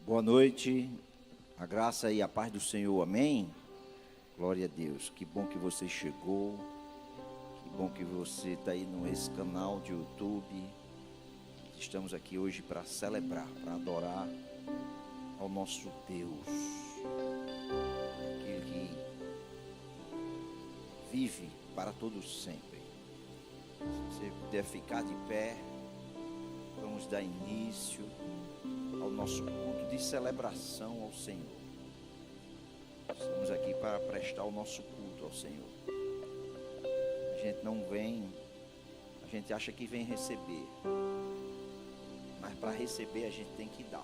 Boa noite, a graça e a paz do Senhor, amém? Glória a Deus, que bom que você chegou, que bom que você está aí nesse canal de YouTube. Estamos aqui hoje para celebrar, para adorar ao nosso Deus, aquele que vive para todos sempre. Se você puder ficar de pé, vamos dar início ao nosso culto de celebração ao Senhor. Estamos aqui para prestar o nosso culto ao Senhor. A gente não vem, a gente acha que vem receber, mas para receber a gente tem que dar.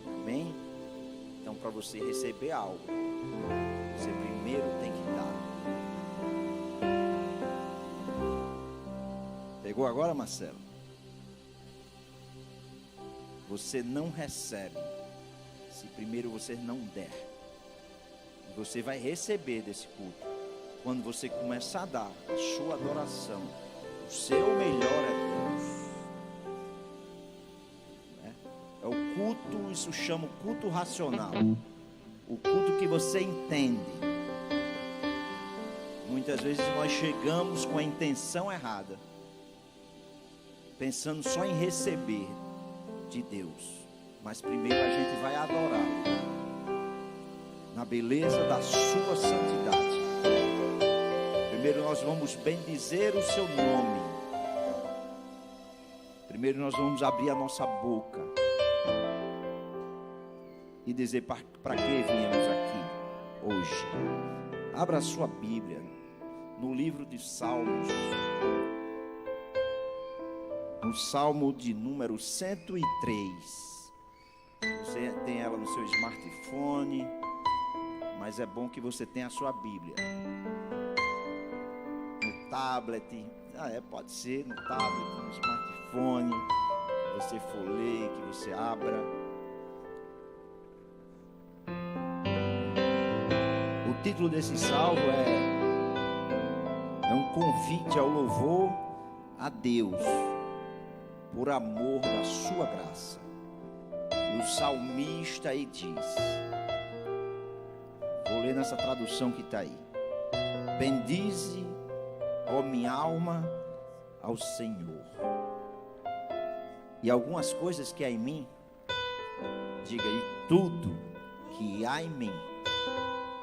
Amém? Então, para você receber algo, você primeiro tem que dar. Pegou agora, Marcelo? Você não recebe se primeiro você não der. Você vai receber desse culto quando você começar a dar a sua adoração. O seu melhor é Deus. É o culto, isso chama culto racional. O culto que você entende. Muitas vezes nós chegamos com a intenção errada, pensando só em receber de Deus, mas primeiro a gente vai adorar na beleza da sua santidade. Primeiro nós vamos bendizer o seu nome. Primeiro nós vamos abrir a nossa boca e dizer para que viemos aqui hoje. Abra a sua Bíblia no livro de Salmos, no Salmo de número 103. Você tem ela no seu smartphone, mas é bom que você tenha a sua Bíblia no tablet. Pode ser no tablet, no smartphone, que você for ler, que você abra. O título desse salmo é um convite ao louvor a Deus por amor da sua graça. E o salmista aí diz, vou ler nessa tradução que está aí: bendize, ó minha alma, ao Senhor. E algumas coisas que há em mim, diga aí, tudo que há em mim,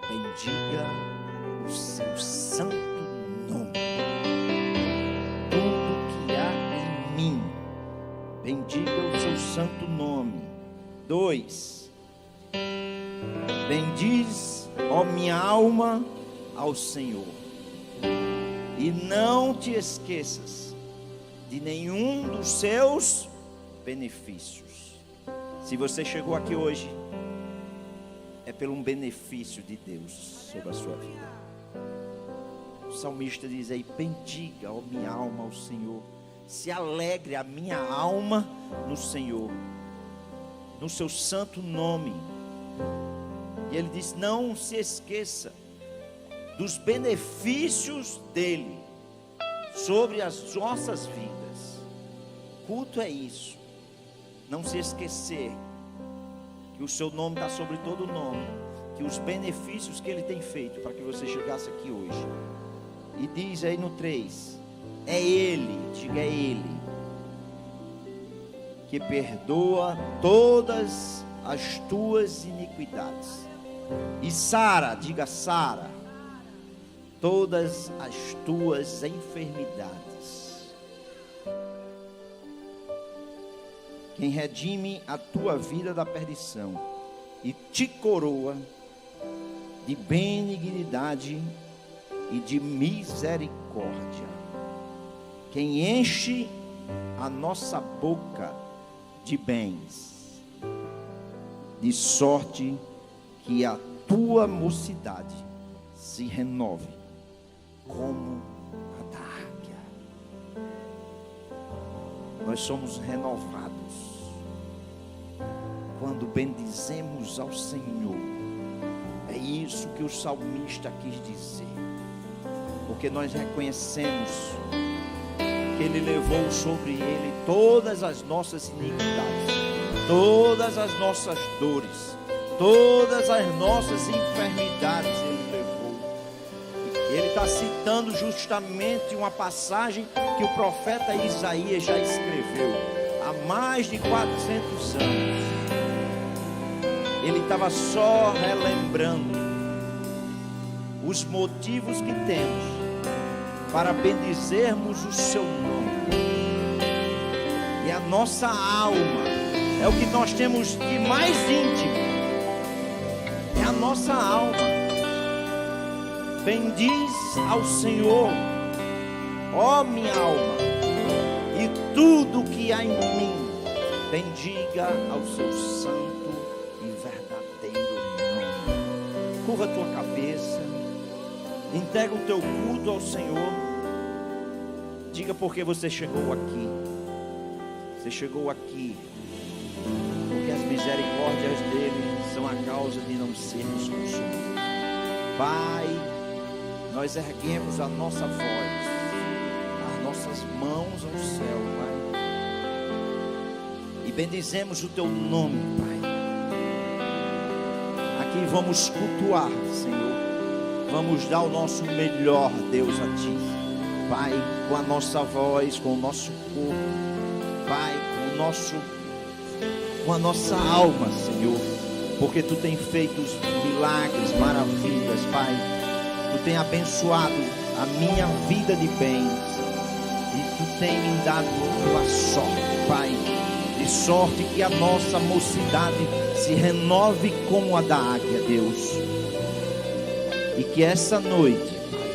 bendiga o seu santo nome. Tudo que há em mim, bendiga o seu santo nome. 2. Bendiz, ó minha alma, ao Senhor, e não te esqueças de nenhum dos seus benefícios. Se você chegou aqui hoje, é pelo um benefício de Deus sobre a sua vida. O salmista diz aí: bendiga, ó minha alma, ao Senhor. Se alegre a minha alma no Senhor, no seu santo nome. E ele diz: não se esqueça dos benefícios dele sobre as nossas vidas. Culto é isso, não se esquecer que o seu nome está sobre todo nome, que os benefícios que ele tem feito para que você chegasse aqui hoje. E diz aí no 3: é Ele, diga, é Ele, que perdoa todas as tuas iniquidades. E sara, diga, sara, todas as tuas enfermidades. Quem redime a tua vida da perdição e te coroa de benignidade e de misericórdia. Quem enche a nossa boca de bens, de sorte que a tua mocidade se renove como a da águia. Nós somos renovados quando bendizemos ao Senhor. É isso que o salmista quis dizer, porque nós reconhecemos que Ele levou sobre Ele todas as nossas iniquidades, todas as nossas dores, todas as nossas enfermidades Ele levou. Ele está citando justamente uma passagem que o profeta Isaías já escreveu há mais de 400 anos. Ele estava só relembrando os motivos que temos para bendizermos o seu nome. E a nossa alma é o que nós temos de mais íntimo, é a nossa alma. Bendiz ao Senhor, ó minha alma, e tudo que há em mim, bendiga ao seu santo e verdadeiro nome. Curva a tua cabeça, entrega o teu culto ao Senhor. Diga por que você chegou aqui. Você chegou aqui porque as misericórdias dele são a causa de não sermos consumidos. Pai, nós erguemos a nossa voz, as nossas mãos ao céu, Pai, e bendizemos o teu nome, Pai. Aqui vamos cultuar, Senhor, vamos dar o nosso melhor, Deus, a ti, Pai, com a nossa voz, com o nosso corpo, Pai, com a nossa alma, Senhor, porque tu tem feito os milagres, maravilhas, Pai. Tu tem abençoado a minha vida de bens, e tu tem me dado tua sorte, Pai, de sorte que a nossa mocidade se renove como a da águia, Deus, e que essa noite, Pai,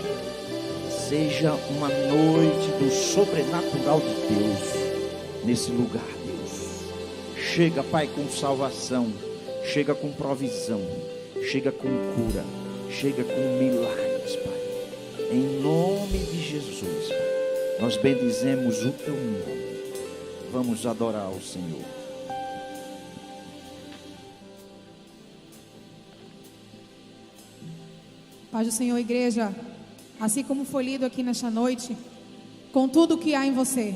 seja uma noite do sobrenatural de Deus nesse lugar, Deus. Chega, Pai, com salvação, chega com provisão, chega com cura, chega com milagres, Pai. Em nome de Jesus, Pai, nós bendizemos o teu nome. Vamos adorar o Senhor. Paz do Senhor, igreja. Assim como foi lido aqui nesta noite, com tudo que há em você,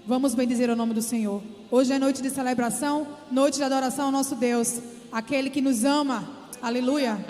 vamos bendizer o nome do Senhor. Hoje é noite de celebração, noite de adoração ao nosso Deus, aquele que nos ama. Aleluia.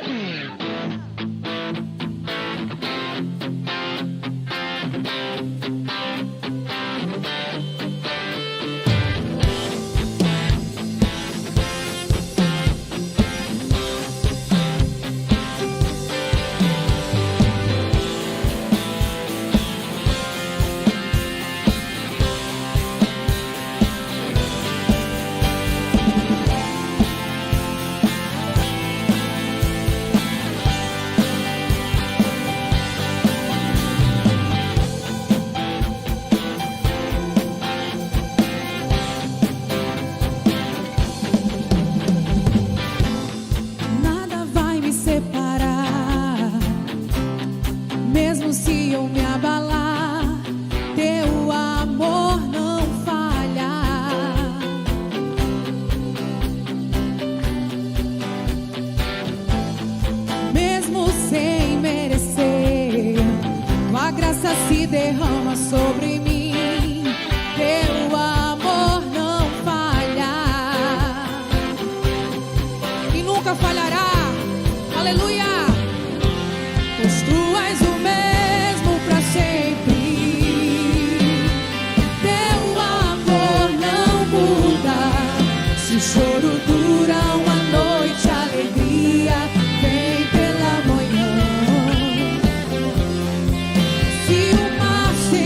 Se derrama sobre mim, teu amor não falha e nunca falhará. Aleluia. Pois tu és o mesmo para sempre, teu amor não muda. Se o choro dura uma noite, a alegria vem pela manhã. Se o mar se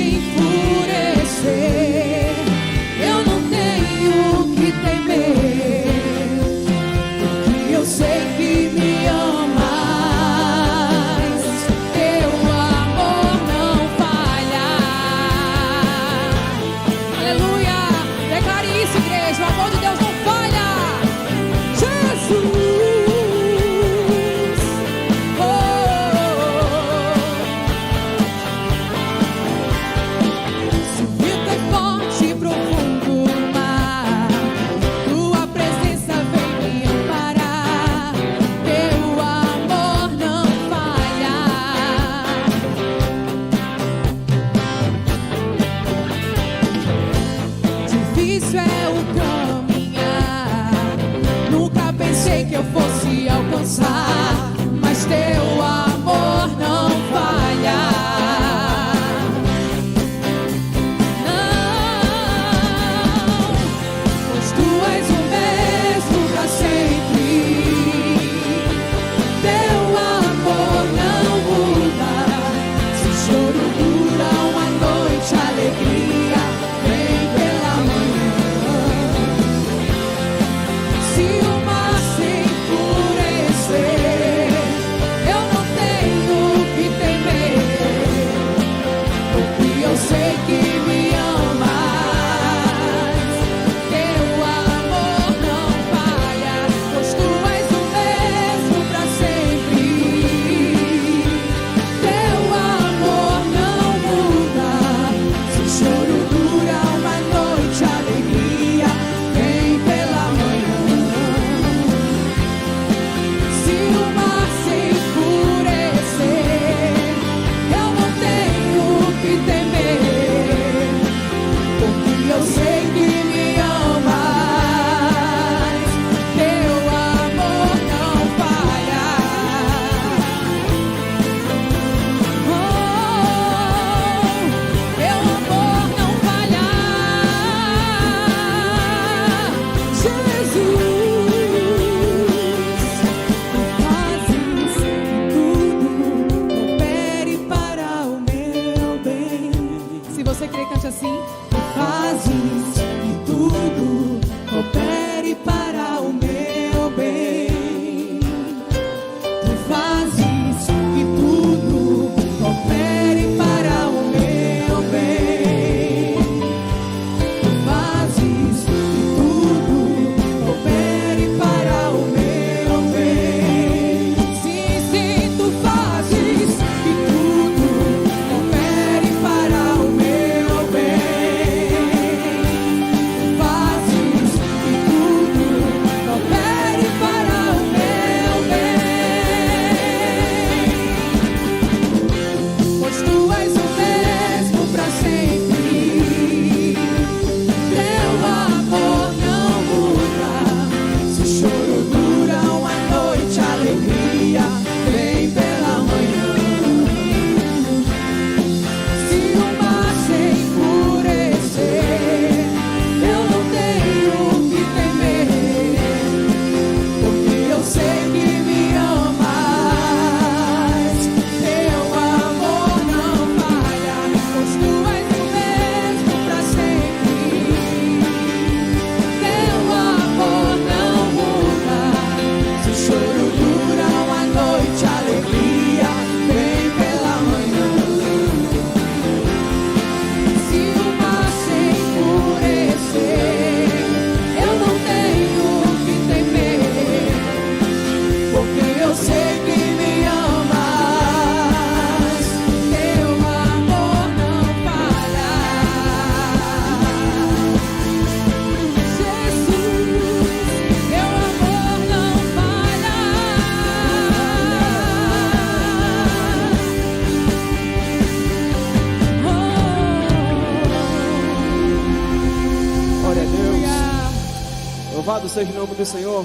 seja o nome do Senhor.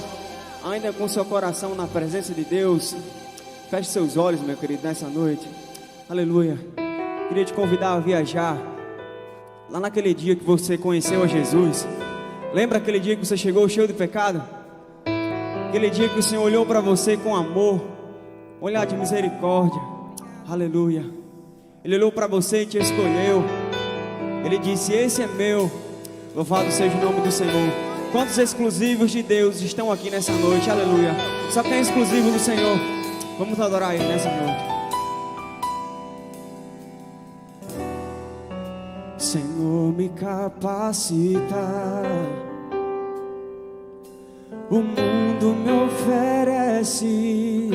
Ainda com seu coração na presença de Deus, feche seus olhos, meu querido, nessa noite. Aleluia. Queria te convidar a viajar lá naquele dia que você conheceu a Jesus. Lembra aquele dia que você chegou cheio de pecado? Aquele dia que o Senhor olhou para você com amor, olhar de misericórdia. Aleluia. Ele olhou para você e te escolheu. Ele disse: esse é meu. Louvado seja o nome do Senhor. Quantos exclusivos de Deus estão aqui nessa noite? Aleluia. Só quem é exclusivo do Senhor, vamos adorar Ele nessa noite. Senhor, me capacita. O mundo me oferece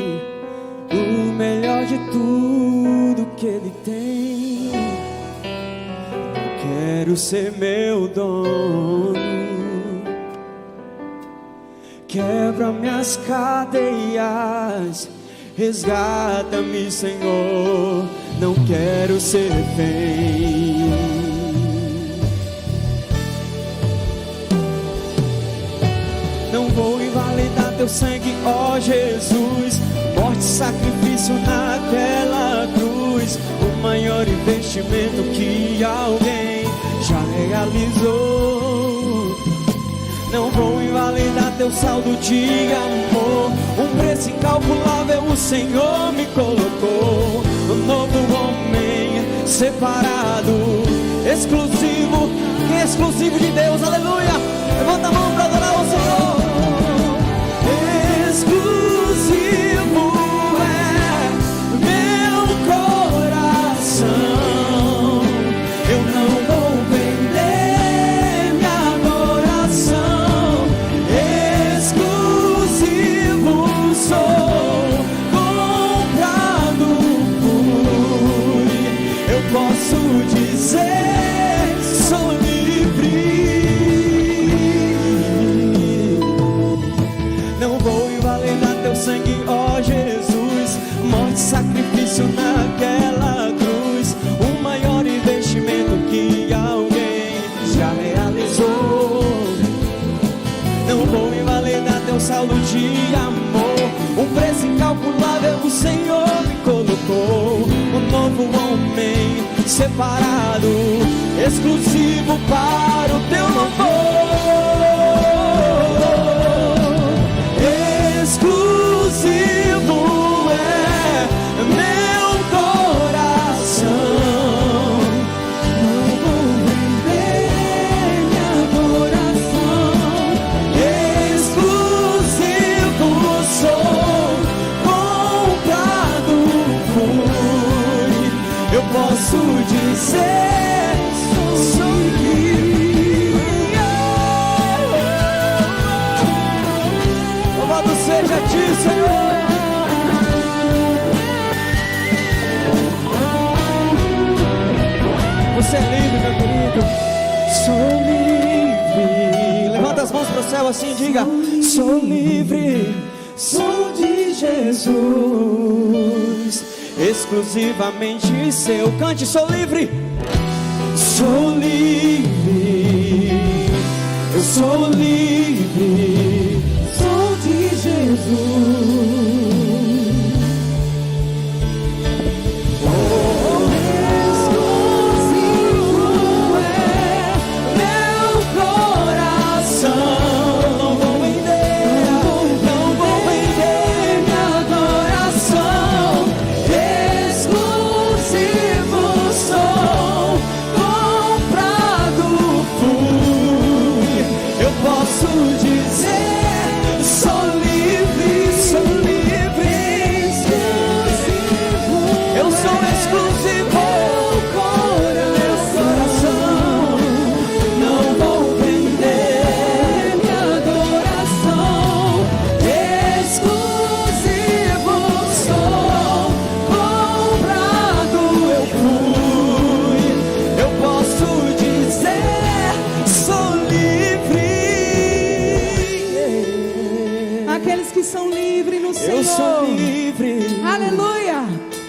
o melhor de tudo que Ele tem. Quero ser meu dono. Quebra minhas cadeias, resgata-me, Senhor. Não quero ser refém. Não vou invalidar teu sangue, ó Jesus. Morte e sacrifício naquela cruz, o maior investimento que alguém já realizou. Não vou invalidar teu saldo de amor. Um preço incalculável o Senhor me colocou. Um novo homem separado, exclusivo. Quem é exclusivo de Deus? Aleluia. Levanta a mão para adorar o Senhor. Exclusivo é meu coração. Eu não vou vender minha adoração. Exclusivo sou, comprado fui. Eu posso dizer, sou livre. Não vou invalidar teu sangue, ó Jesus. Morte e sacrifício naquela cruz, o maior investimento que alguém já realizou. Não vou invalidar teu saldo de amor. Um preço incalculável o Senhor me colocou. Um novo homem separado, exclusivo para o teu louvor. Exclusivo é meu coração. Não vou vender minha adoração. Exclusivo sou, comprado fui. Eu posso dizer, sou livre. Louvado seja a ti, Senhor. Você é livre, meu querido. Sou livre. Levanta as mãos para o céu assim e diga: sou livre, sou de Jesus, exclusivamente seu. Cante: sou livre, sou livre. Eu sou livre, sou de Jesus.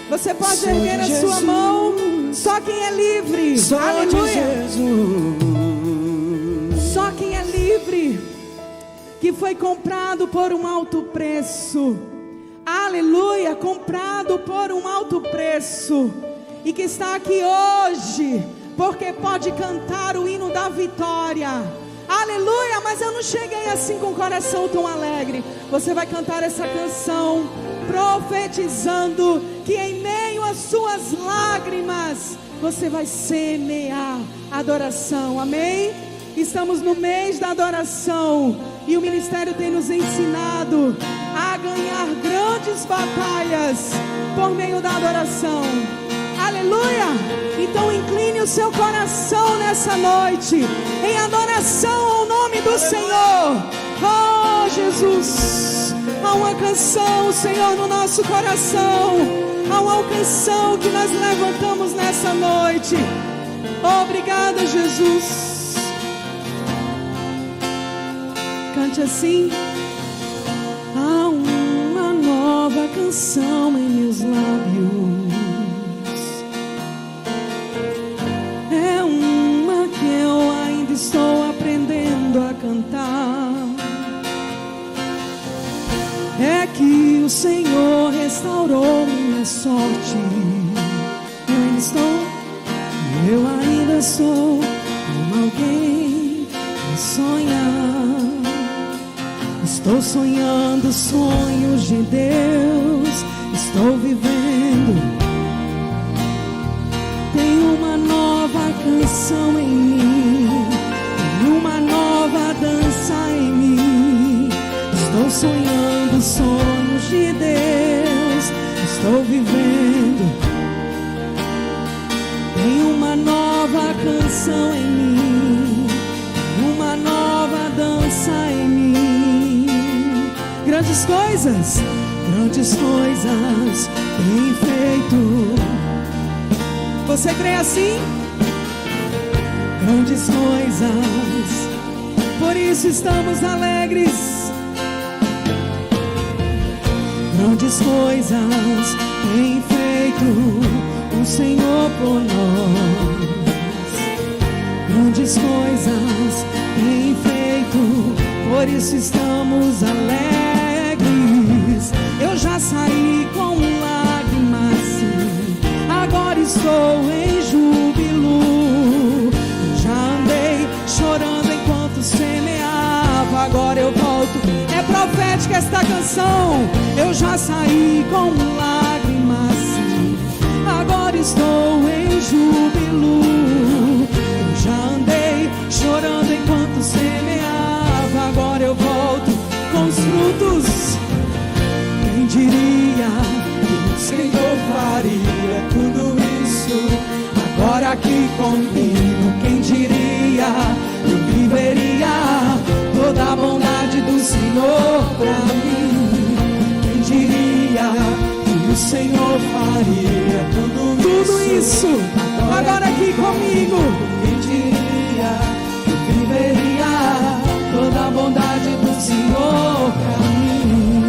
Você pode erguer a sua mão. Só quem é livre. Só aleluia. de Jesus. Só quem é livre. que foi comprado por um alto preço. Aleluia, comprado por um alto preço, e que está aqui hoje, porque pode cantar o hino da vitória. Aleluia, mas eu não cheguei assim com o coração tão alegre. Você vai cantar essa canção profetizando que em meio às suas lágrimas você vai semear adoração, amém? Estamos no mês da adoração e o ministério tem nos ensinado a ganhar grandes batalhas por meio da adoração. Aleluia! Então incline o seu coração nessa noite em adoração ao nome do Senhor. Oh Jesus, há uma canção, Senhor, no nosso coração. Há uma canção que nós levantamos nessa noite. Obrigada, Jesus. Cante assim. Há uma nova canção em meus lábios. É uma que eu ainda estou aprendendo a cantar. É que o Senhor restaurou minha sorte. Eu ainda sou como alguém que sonha. Estou sonhando sonhos de Deus. Estou vivendo. Tem uma nova canção em mim. Tem uma nova dança em mim. Estou sonhando sonhos de Deus. Estou vivendo. Tem uma nova canção em mim. Uma nova dança em mim. Grandes coisas tem feito. Você crê assim? Grandes coisas, por isso estamos alegres. Grandes coisas tem feito o Senhor por nós. Grandes coisas tem feito, por isso estamos alegres. Eu já saí com lágrimas, sim, agora estou em júbilo. Eu já andei chorando enquanto semeava, agora eu volto. É profética esta canção. Eu já saí com lágrimas, sim, agora estou em júbilo. Eu já andei chorando enquanto semeava, agora eu volto com os frutos. Quem diria que o Senhor faria tudo isso agora aqui comigo? Quem diria que eu viveria toda a bondade do Senhor pra mim? Quem diria que o Senhor faria tudo isso agora aqui comigo? Quem diria que eu viveria toda a bondade do Senhor pra mim?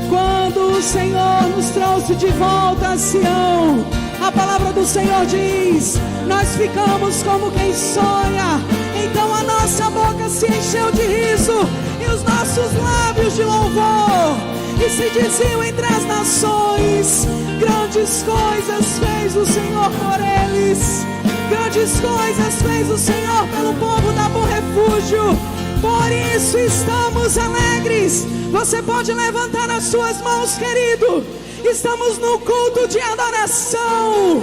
Quando o Senhor nos trouxe de volta a Sião, a palavra do Senhor diz: nós ficamos como quem sonha. Então a nossa boca se encheu de riso e os nossos lábios de louvor. E se diziam entre as nações: grandes coisas fez o Senhor por eles. Grandes coisas fez o Senhor pelo povo da Bom Refúgio. Por isso estamos alegres. Você pode levantar as suas mãos, querido. Estamos no culto de adoração.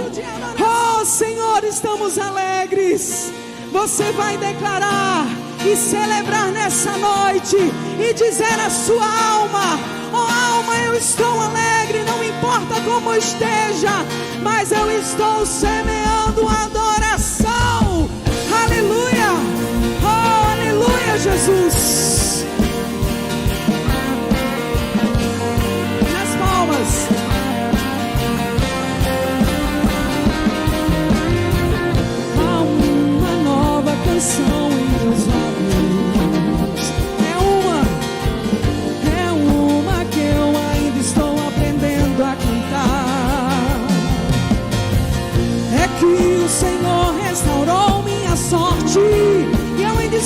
Oh Senhor, estamos alegres. Você vai declarar e celebrar nessa noite e dizer à sua alma: oh alma, eu estou alegre, não importa como esteja, mas eu estou semeando adoração. Aleluia, oh aleluia, Jesus. Nas palmas. Há uma nova canção em meus lábios. É uma que eu ainda estou aprendendo a cantar. É que o Senhor restaurou minha sorte. E eu ainda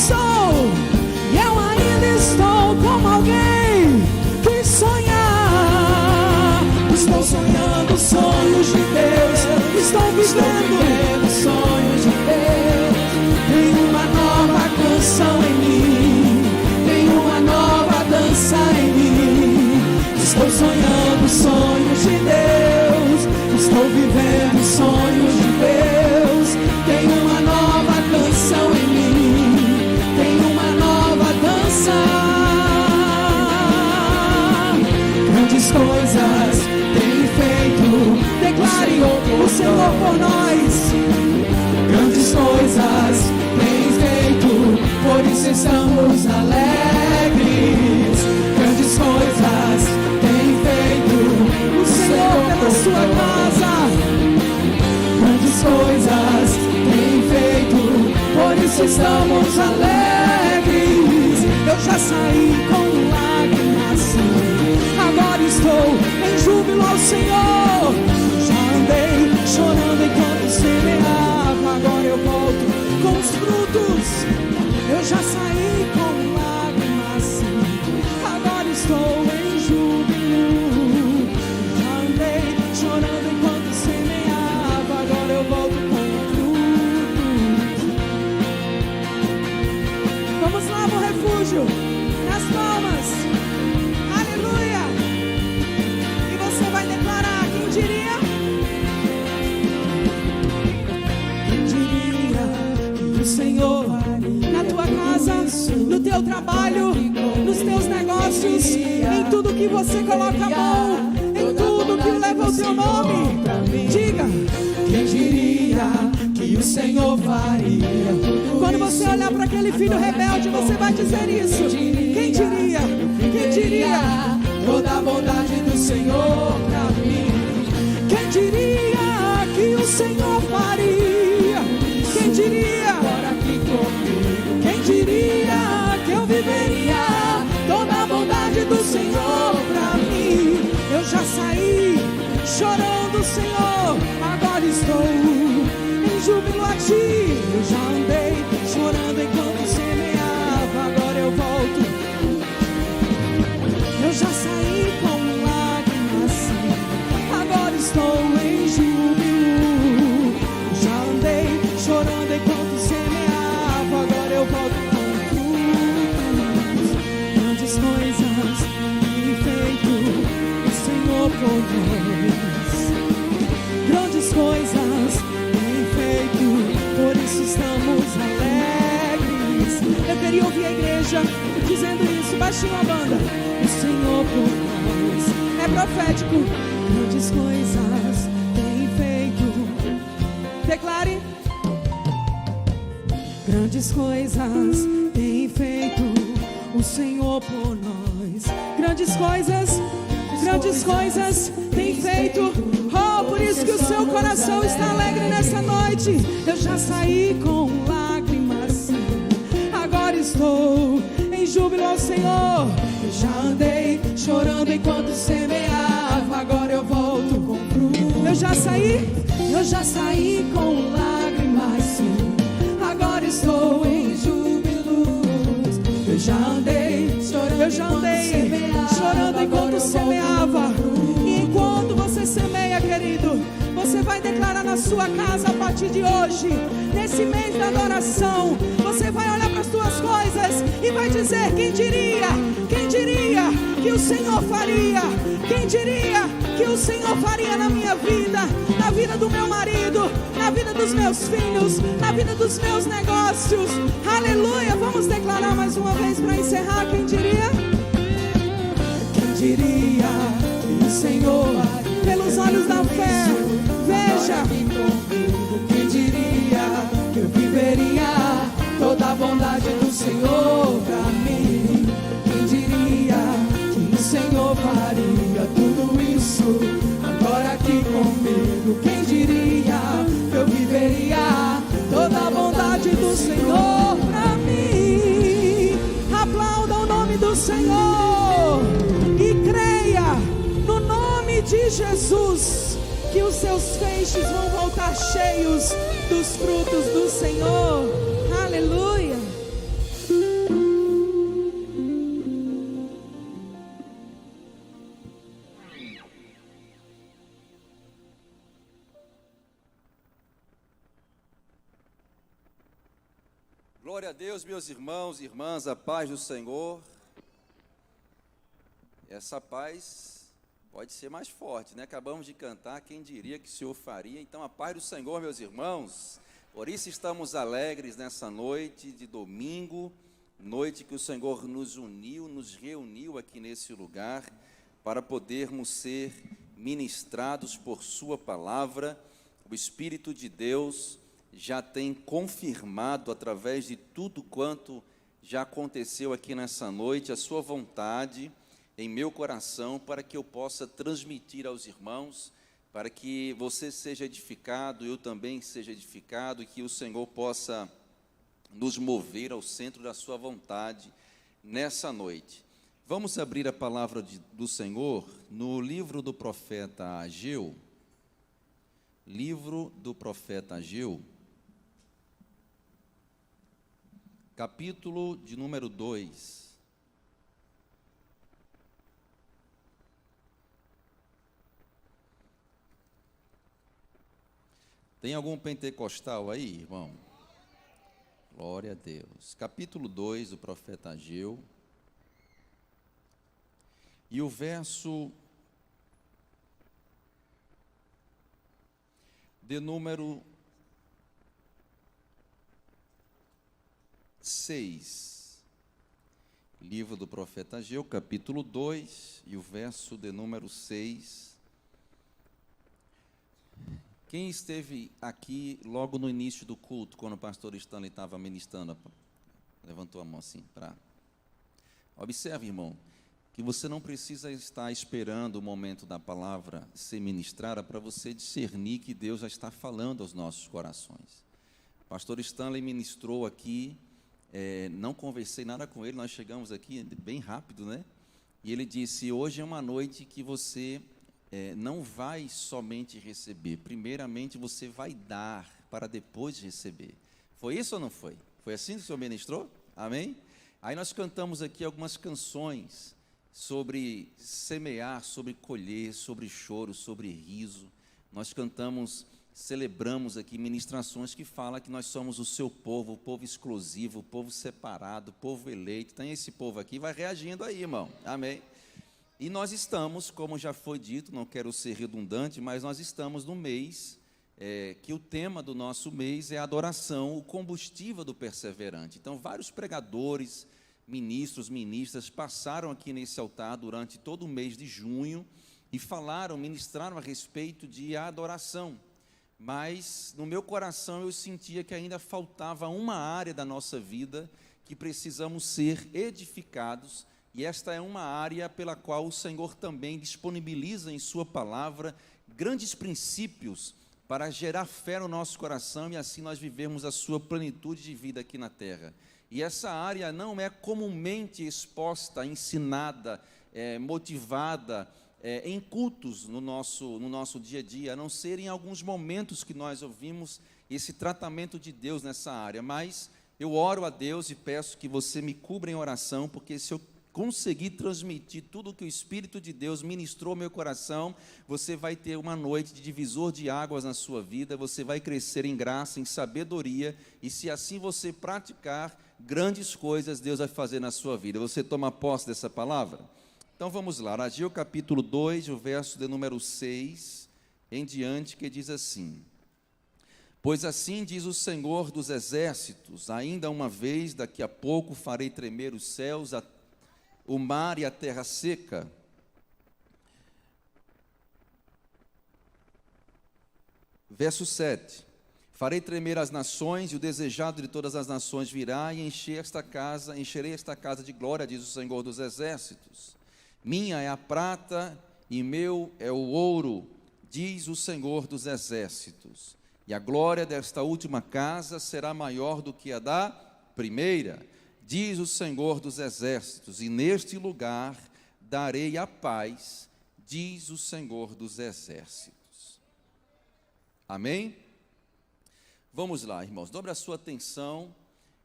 de Deus. Estou vivendo sonhos de Deus. Tem uma nova canção em mim, tem uma nova dança em mim. Estou sonhando sonhos de Deus, estou vivendo sonhos de Deus. Tem uma nova canção em mim, tem uma nova dança. Grandes coisas tem feito, declare o Senhor por nós. Grandes coisas tem feito, por isso estamos alegres. Grandes coisas tem feito o Senhor pela sua casa. Grandes coisas tem feito, por isso estamos alegres. Eu já saí com lágrimas, agora estou em júbilo ao Senhor. Já andei chorando enquanto semeava, agora eu volto com os frutos. Eu já saí com lágrimas, agora estou em júbilo. Já andei chorando enquanto semeava, agora eu volto com frutos. Vamos lá no refúgio, nas palmas. Aleluia! E você vai declarar, quem diria? Quem diria que o Senhor na tua casa, no teu trabalho, nos teus negócios, em tudo que você coloca a mão, em tudo que leva o teu nome. Diga, quem diria que o Senhor faria? Quando você olhar para aquele filho rebelde, você vai dizer isso. Quem diria? Quem diria? Toda a bondade do Senhor pra mim. Quem diria que o Senhor faria? Quem diria? Quem diria que eu viveria toda a bondade do Senhor pra mim? Eu já saí chorando, Senhor, agora estou em júbilo a Ti. Eu já andei chorando enquanto semeava, agora eu volto. Eu já saí com lágrimas, agora estou em júbilo. Eu já andei chorando enquanto semeava, agora eu volto com frutos. Grandes coisas tem feito o Senhor por nós. Grandes coisas tem feito, por isso estamos alegres. Eu queria ouvir a igreja dizendo isso, baixinho a banda. O Senhor por nós é profético. Grandes coisas tem feito. Declare. Grandes coisas tem feito o Senhor por nós. Grandes coisas tem feito. Oh, por isso que o seu coração está alegre nessa noite. Eu já saí com lágrimas, agora estou em júbilo ao Senhor. Eu já andei chorando enquanto semeava, agora eu volto com fruto. Eu já saí com lágrimas, agora estou em júbilo. Eu já andei chorando enquanto semeava. E enquanto você semeia, querido, você vai declarar na sua casa a partir de hoje, nesse mês da adoração, você vai olhar para as suas coisas e vai dizer: quem diria que o Senhor faria? Quem diria que o Senhor faria na minha vida, na vida do meu marido, na vida dos meus filhos, na vida dos meus negócios? Aleluia! Vamos declarar mais uma vez para encerrar. Quem diria? Quem diria que o Senhor, pelos olhos da fé, veja. Quem diria que eu viveria toda a bondade do Senhor pra mim? Quem diria que o Senhor faria tudo isso agora aqui comigo? Quem diria que eu viveria toda a bondade do Senhor pra mim? Aplauda o nome do Senhor e creia no nome de Jesus que os seus feixes vão voltar cheios dos frutos do Senhor. Aleluia. Glória a Deus, meus irmãos e irmãs, a paz do Senhor. Essa paz pode ser mais forte, né? Acabamos de cantar, quem diria que o Senhor faria. Então, a paz do Senhor, meus irmãos. Por isso estamos alegres nessa noite de domingo, noite que o Senhor nos uniu, nos reuniu aqui nesse lugar, para podermos ser ministrados por sua palavra. O Espírito de Deus já tem confirmado, através de tudo quanto já aconteceu aqui nessa noite, a sua vontade em meu coração, para que eu possa transmitir aos irmãos, para que você seja edificado, eu também seja edificado, e que o Senhor possa nos mover ao centro da sua vontade nessa noite. Vamos abrir a palavra do Senhor no livro do profeta Ageu. Livro do profeta Ageu, capítulo de número 2. Tem algum pentecostal aí, irmão? Glória a Deus. Capítulo 2 do profeta Ageu. E o verso de número 6, livro do profeta Ageu, capítulo 2, e o verso de número 6. Quem esteve aqui logo no início do culto, quando o pastor Stanley estava ministrando, levantou a mão assim, para... Observe, irmão, que você não precisa estar esperando o momento da palavra ser ministrada para você discernir que Deus já está falando aos nossos corações. O pastor Stanley ministrou aqui, não conversei nada com ele, nós chegamos aqui bem rápido, né? E ele disse, hoje é uma noite que você não vai somente receber, primeiramente você vai dar para depois receber. Foi isso ou não foi? Foi assim que o senhor ministrou? Amém? Aí nós cantamos aqui algumas canções sobre semear, sobre colher, sobre choro, sobre riso. Nós cantamos, celebramos aqui ministrações que falam que nós somos o seu povo, o povo exclusivo, o povo separado, o povo eleito. Tem esse povo aqui, vai reagindo aí, irmão. Amém? E nós estamos, como já foi dito, não quero ser redundante, mas nós estamos no mês, que o tema do nosso mês é a adoração, o combustível do perseverante. Então, vários pregadores, ministros, ministras, passaram aqui nesse altar durante todo o mês de junho e ministraram a respeito de adoração. Mas no meu coração eu sentia que ainda faltava uma área da nossa vida que precisamos ser edificados, e esta é uma área pela qual o Senhor também disponibiliza em sua palavra grandes princípios para gerar fé no nosso coração e assim nós vivemos a sua plenitude de vida aqui na terra. E essa área não é comumente exposta, ensinada, motivada em cultos no nosso dia a dia, a não ser em alguns momentos que nós ouvimos esse tratamento de Deus nessa área. Mas eu oro a Deus e peço que você me cubra em oração, porque se eu conseguir transmitir tudo o que o Espírito de Deus ministrou ao meu coração, você vai ter uma noite de divisor de águas na sua vida, você vai crescer em graça, em sabedoria, e se assim você praticar, grandes coisas Deus vai fazer na sua vida. Você toma posse dessa palavra? Então vamos lá, Ageu capítulo 2, o verso de número 6 em diante, que diz assim: Pois assim diz o Senhor dos exércitos, ainda uma vez, daqui a pouco farei tremer os céus, o mar e a terra seca. Verso 7: Farei tremer as nações, e o desejado de todas as nações virá, e encherei esta casa de glória, diz o Senhor dos exércitos. Minha é a prata, e meu é o ouro, diz o Senhor dos exércitos. E a glória desta última casa será maior do que a da primeira, diz o Senhor dos exércitos, e neste lugar darei a paz, diz o Senhor dos exércitos. Amém? Vamos lá, irmãos, dobre a sua atenção.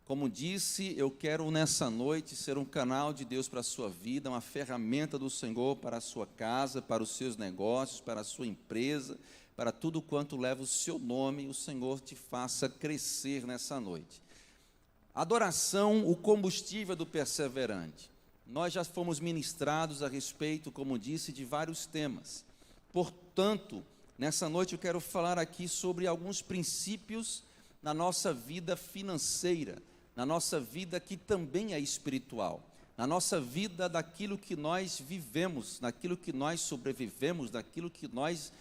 Como disse, eu quero nessa noite ser um canal de Deus para a sua vida, uma ferramenta do Senhor para a sua casa, para os seus negócios, para a sua empresa, para tudo quanto leva o seu nome, o Senhor te faça crescer nessa noite. Adoração, o combustível do perseverante. Nós já fomos ministrados a respeito, como disse, de vários temas. Portanto, nessa noite eu quero falar aqui sobre alguns princípios na nossa vida financeira, na nossa vida que também é espiritual, na nossa vida daquilo que nós vivemos, naquilo que nós sobrevivemos, daquilo que nós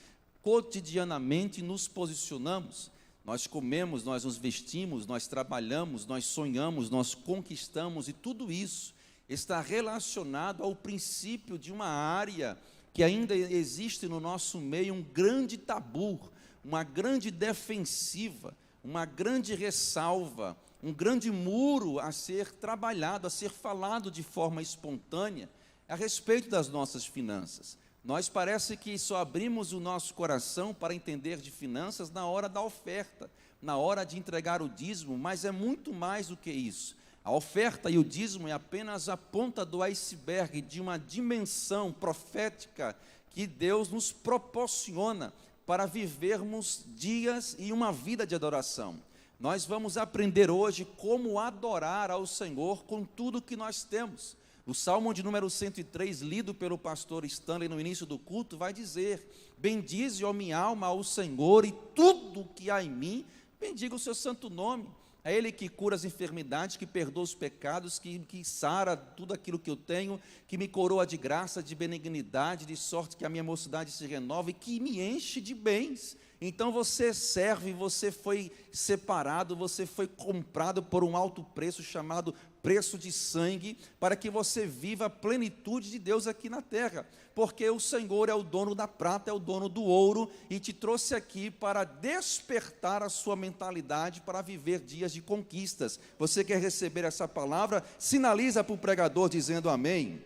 cotidianamente nos posicionamos. Nós comemos, nós nos vestimos, nós trabalhamos, nós sonhamos, nós conquistamos, e tudo isso está relacionado ao princípio de uma área que ainda existe no nosso meio, um grande tabu, uma grande defensiva, uma grande ressalva, um grande muro a ser trabalhado, a ser falado de forma espontânea a respeito das nossas finanças. Nós parece que só abrimos o nosso coração para entender de finanças na hora da oferta, na hora de entregar o dízimo, mas é muito mais do que isso. A oferta e o dízimo é apenas a ponta do iceberg de uma dimensão profética que Deus nos proporciona para vivermos dias e uma vida de adoração. Nós vamos aprender hoje como adorar ao Senhor com tudo que nós temos. O Salmo de número 103, lido pelo pastor Stanley no início do culto, vai dizer: bendize, ó minha alma, ao Senhor, e tudo que há em mim, bendiga o seu santo nome. É Ele que cura as enfermidades, que perdoa os pecados, que sara tudo aquilo que eu tenho, que me coroa de graça, de benignidade, de sorte que a minha mocidade se renova e que me enche de bens. Então você serve, você foi separado, você foi comprado por um alto preço chamado preço de sangue, para que você viva a plenitude de Deus aqui na terra, porque o Senhor é o dono da prata, é o dono do ouro, e te trouxe aqui para despertar a sua mentalidade para viver dias de conquistas. Você quer receber essa palavra? Sinaliza para o pregador dizendo amém.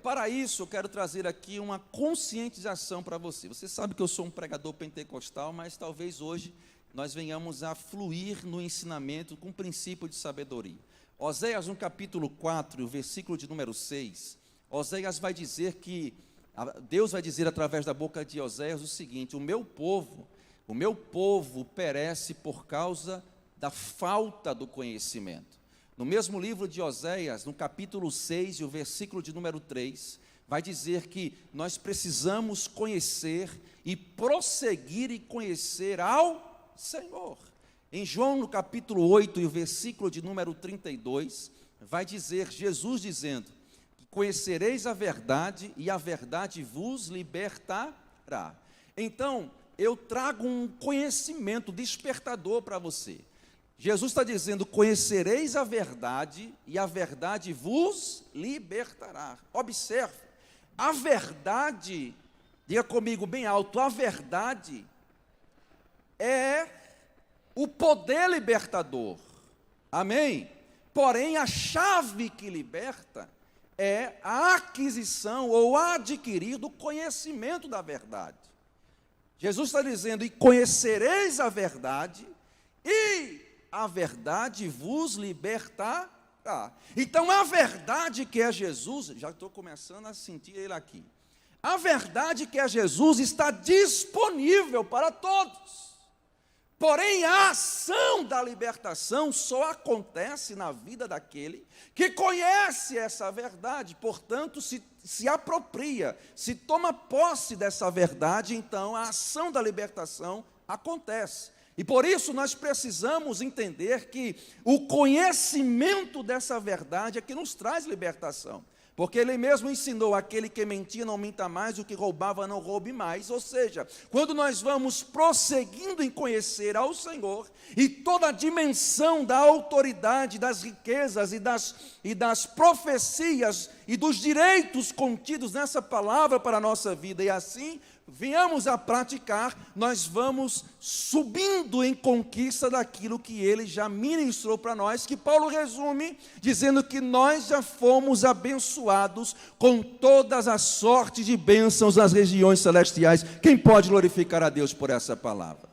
Para isso eu quero trazer aqui uma conscientização para você. Você sabe que eu sou um pregador pentecostal, mas talvez hoje nós venhamos a fluir no ensinamento com princípio de sabedoria. Oséias, no capítulo 4, o versículo de número 6, Oséias vai dizer que, Deus vai dizer através da boca de Oséias o seguinte: o meu povo perece por causa da falta do conhecimento. No mesmo livro de Oséias, no capítulo 6 e o versículo de número 3, vai dizer que nós precisamos conhecer e prosseguir e conhecer ao Senhor. Em João, no capítulo 8 e o versículo de número 32, vai dizer, Jesus dizendo, que conhecereis a verdade e a verdade vos libertará. Então, eu trago um conhecimento despertador para você. Jesus está dizendo, conhecereis a verdade e a verdade vos libertará. Observe, a verdade, diga comigo bem alto, a verdade é o poder libertador, amém? Porém, a chave que liberta é a aquisição ou adquirir do conhecimento da verdade. Jesus está dizendo, e conhecereis a verdade, e a verdade vos libertará. Então, a verdade que é Jesus, já estou começando a sentir ele aqui, a verdade que é Jesus está disponível para todos. Porém, a ação da libertação só acontece na vida daquele que conhece essa verdade, portanto, se apropria, se toma posse dessa verdade, então a ação da libertação acontece. E por isso nós precisamos entender que o conhecimento dessa verdade é que nos traz libertação. Porque ele mesmo ensinou, aquele que mentia não minta mais, o que roubava não roube mais. Ou seja, quando nós vamos prosseguindo em conhecer ao Senhor, e toda a dimensão da autoridade, das riquezas e das profecias e dos direitos contidos nessa palavra para a nossa vida, e assim venhamos a praticar, nós vamos subindo em conquista daquilo que ele já ministrou para nós, que Paulo resume dizendo que nós já fomos abençoados com todas as sortes de bênçãos nas regiões celestiais. Quem pode glorificar a Deus por essa palavra?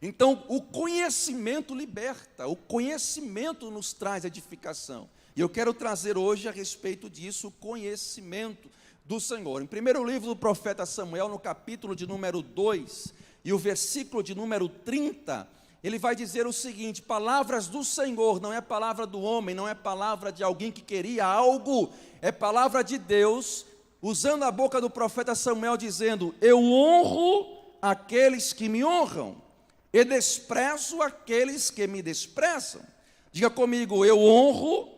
Então, o conhecimento liberta, o conhecimento nos traz edificação. E eu quero trazer hoje a respeito disso, o conhecimento do Senhor. Em primeiro livro do profeta Samuel, no capítulo de número 2, e o versículo de número 30, ele vai dizer o seguinte: palavras do Senhor, não é palavra do homem, não é palavra de alguém que queria algo, é palavra de Deus, usando a boca do profeta Samuel, dizendo: eu honro aqueles que me honram, e desprezo aqueles que me desprezam. Diga comigo: eu honro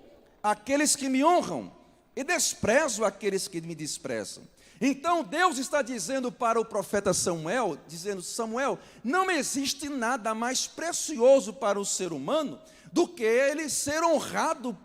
aqueles que me honram, e desprezo aqueles que me desprezam. Então Deus está dizendo para o profeta Samuel, dizendo: Samuel, não existe nada mais precioso para o ser humano do que ele ser honrado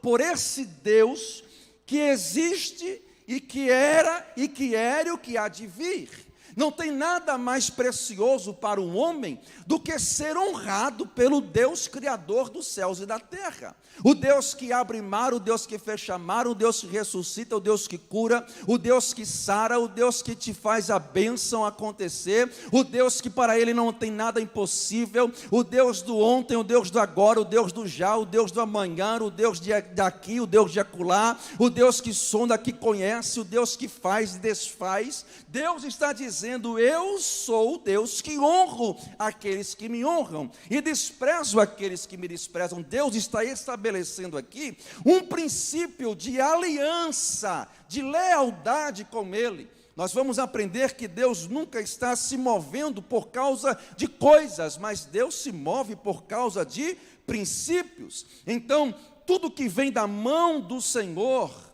por esse Deus que existe e que era e que era e o que há de vir. Não tem nada mais precioso para um homem do que ser honrado pelo Deus Criador dos céus e da terra. O Deus que abre mar, o Deus que fecha mar, o Deus que ressuscita, o Deus que cura, o Deus que sara, o Deus que te faz a bênção acontecer, o Deus que para ele não tem nada impossível, o Deus do ontem, o Deus do agora, o Deus do já, o Deus do amanhã, o Deus daqui, o Deus de acolá, o Deus que sonda, que conhece, o Deus que faz e desfaz. Deus está dizendo: eu sou o Deus que honro aqueles que me honram e desprezo aqueles que me desprezam. Deus está estabelecendo aqui um princípio de aliança, de lealdade com Ele. Nós vamos aprender que Deus nunca está se movendo por causa de coisas, mas Deus se move por causa de princípios. Então, tudo que vem da mão do Senhor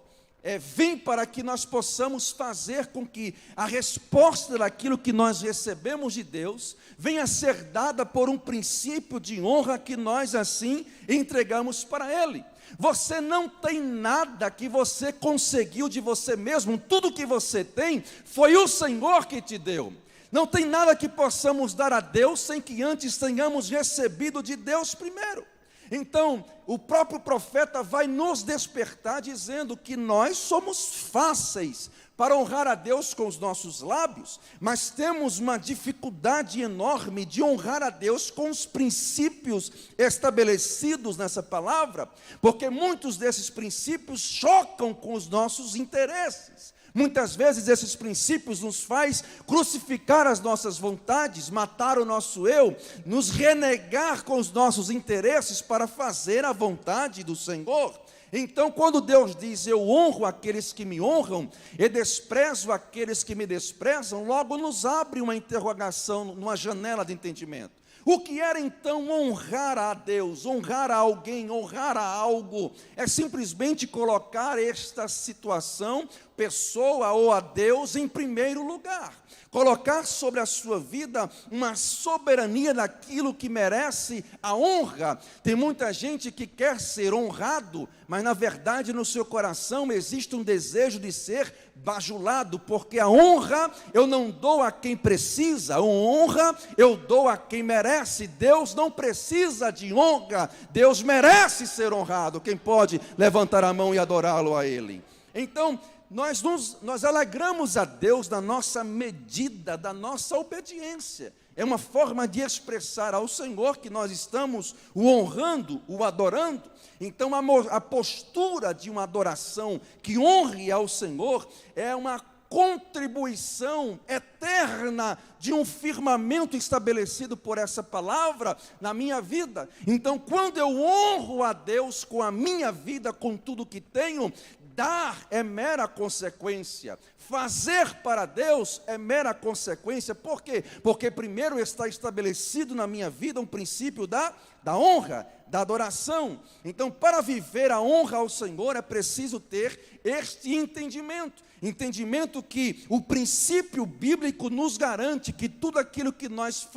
vem para que nós possamos fazer com que a resposta daquilo que nós recebemos de Deus venha a ser dada por um princípio de honra que nós assim entregamos para Ele. Você não tem nada que você conseguiu de você mesmo, tudo que você tem foi o Senhor que te deu. Não tem nada que possamos dar a Deus sem que antes tenhamos recebido de Deus primeiro. Então, o próprio profeta vai nos despertar dizendo que nós somos fáceis para honrar a Deus com os nossos lábios, mas temos uma dificuldade enorme de honrar a Deus com os princípios estabelecidos nessa palavra, porque muitos desses princípios chocam com os nossos interesses. Muitas vezes esses princípios nos faz crucificar as nossas vontades, matar o nosso eu, nos renegar com os nossos interesses para fazer a vontade do Senhor. Então, quando Deus diz: eu honro aqueles que me honram e desprezo aqueles que me desprezam, logo nos abre uma interrogação, uma janela de entendimento. O que era então honrar a Deus, honrar a alguém, honrar a algo? É simplesmente colocar esta situação, pessoa ou a Deus em primeiro lugar. Colocar sobre a sua vida uma soberania daquilo que merece a honra. Tem muita gente que quer ser honrado, mas na verdade no seu coração existe um desejo de ser bajulado, porque a honra eu não dou a quem precisa, a honra eu dou a quem merece. Deus não precisa de honra, Deus merece ser honrado. Quem pode levantar a mão e adorá-lo a Ele? Então, nós alegramos a Deus da nossa medida, da nossa obediência. É uma forma de expressar ao Senhor que nós estamos o honrando, o adorando. Então a postura de uma adoração que honre ao Senhor é uma contribuição eterna de um firmamento estabelecido por essa palavra na minha vida. Então, quando eu honro a Deus com a minha vida, com tudo que tenho, dar é mera consequência, fazer para Deus é mera consequência. Por quê? Porque primeiro está estabelecido na minha vida um princípio da honra, da adoração. Então, para viver a honra ao Senhor é preciso ter este entendimento que o princípio bíblico nos garante que tudo aquilo que nós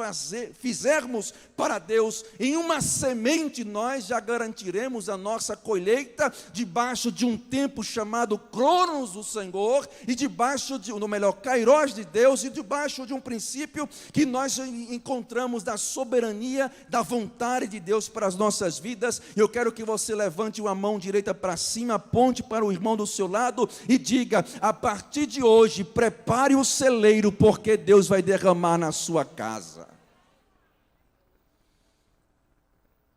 fizermos para Deus, em uma semente nós já garantiremos a nossa colheita debaixo de um tempo chamado Cronos do Senhor, e debaixo Kairós de Deus, e debaixo de um princípio que nós encontramos da soberania, da vontade de Deus para as nossas vidas. Eu quero que você levante uma mão direita para cima, aponte para o irmão do seu lado e diga: a partir de hoje, prepare o celeiro, porque Deus vai derramar na sua casa.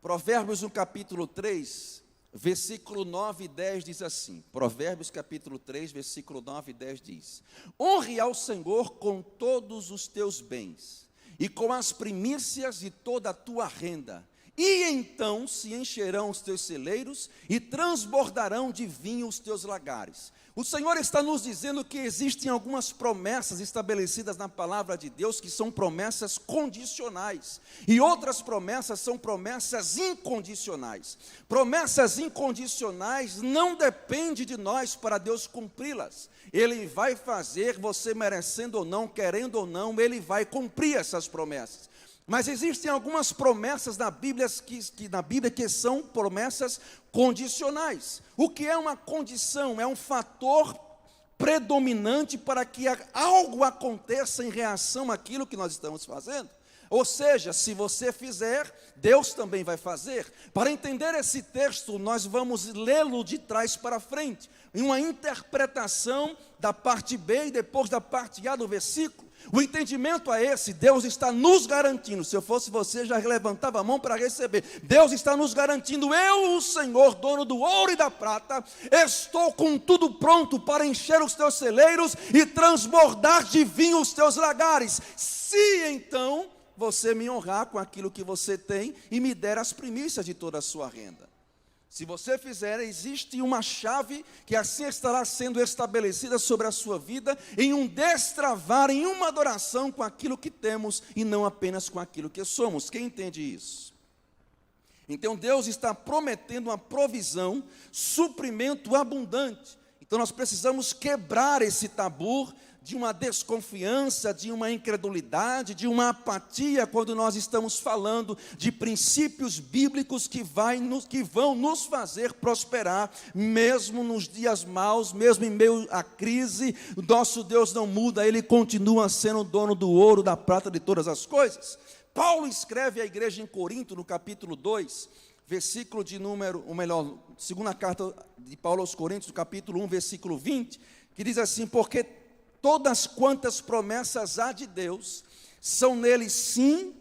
Provérbios no capítulo 3, versículo 9 e 10 diz assim. Provérbios capítulo 3, versículo 9 e 10 diz: honre ao Senhor com todos os teus bens e com as primícias de toda a tua renda. E então se encherão os teus celeiros e transbordarão de vinho os teus lagares. O Senhor está nos dizendo que existem algumas promessas estabelecidas na palavra de Deus que são promessas condicionais. E outras promessas são promessas incondicionais. Promessas incondicionais não dependem de nós para Deus cumpri-las. Ele vai fazer, você merecendo ou não, querendo ou não, Ele vai cumprir essas promessas. Mas existem algumas promessas na Bíblia que são promessas condicionais. O que é uma condição? É um fator predominante para que algo aconteça em reação àquilo que nós estamos fazendo. Ou seja, se você fizer, Deus também vai fazer. Para entender esse texto, nós vamos lê-lo de trás para frente, em uma interpretação da parte B e depois da parte A do versículo. O entendimento é esse: Deus está nos garantindo. Se eu fosse você, já levantava a mão para receber. Deus está nos garantindo: eu, o Senhor, dono do ouro e da prata, estou com tudo pronto para encher os teus celeiros e transbordar de vinho os teus lagares. Se então você me honrar com aquilo que você tem e me der as primícias de toda a sua renda. Se você fizer, existe uma chave que assim estará sendo estabelecida sobre a sua vida, em um destravar, em uma adoração com aquilo que temos e não apenas com aquilo que somos. Quem entende isso? Então Deus está prometendo uma provisão, suprimento abundante. Então nós precisamos quebrar esse tabu de uma desconfiança, de uma incredulidade, de uma apatia, quando nós estamos falando de princípios bíblicos que vão nos fazer prosperar, mesmo nos dias maus, mesmo em meio à crise. O nosso Deus não muda, Ele continua sendo o dono do ouro, da prata, de todas as coisas. Paulo escreve à igreja em Corinto, no capítulo 2, versículo de número, ou melhor, segunda carta de Paulo aos Coríntios, no capítulo 1, versículo 20, que diz assim: porque todas quantas promessas há de Deus, são nele sim,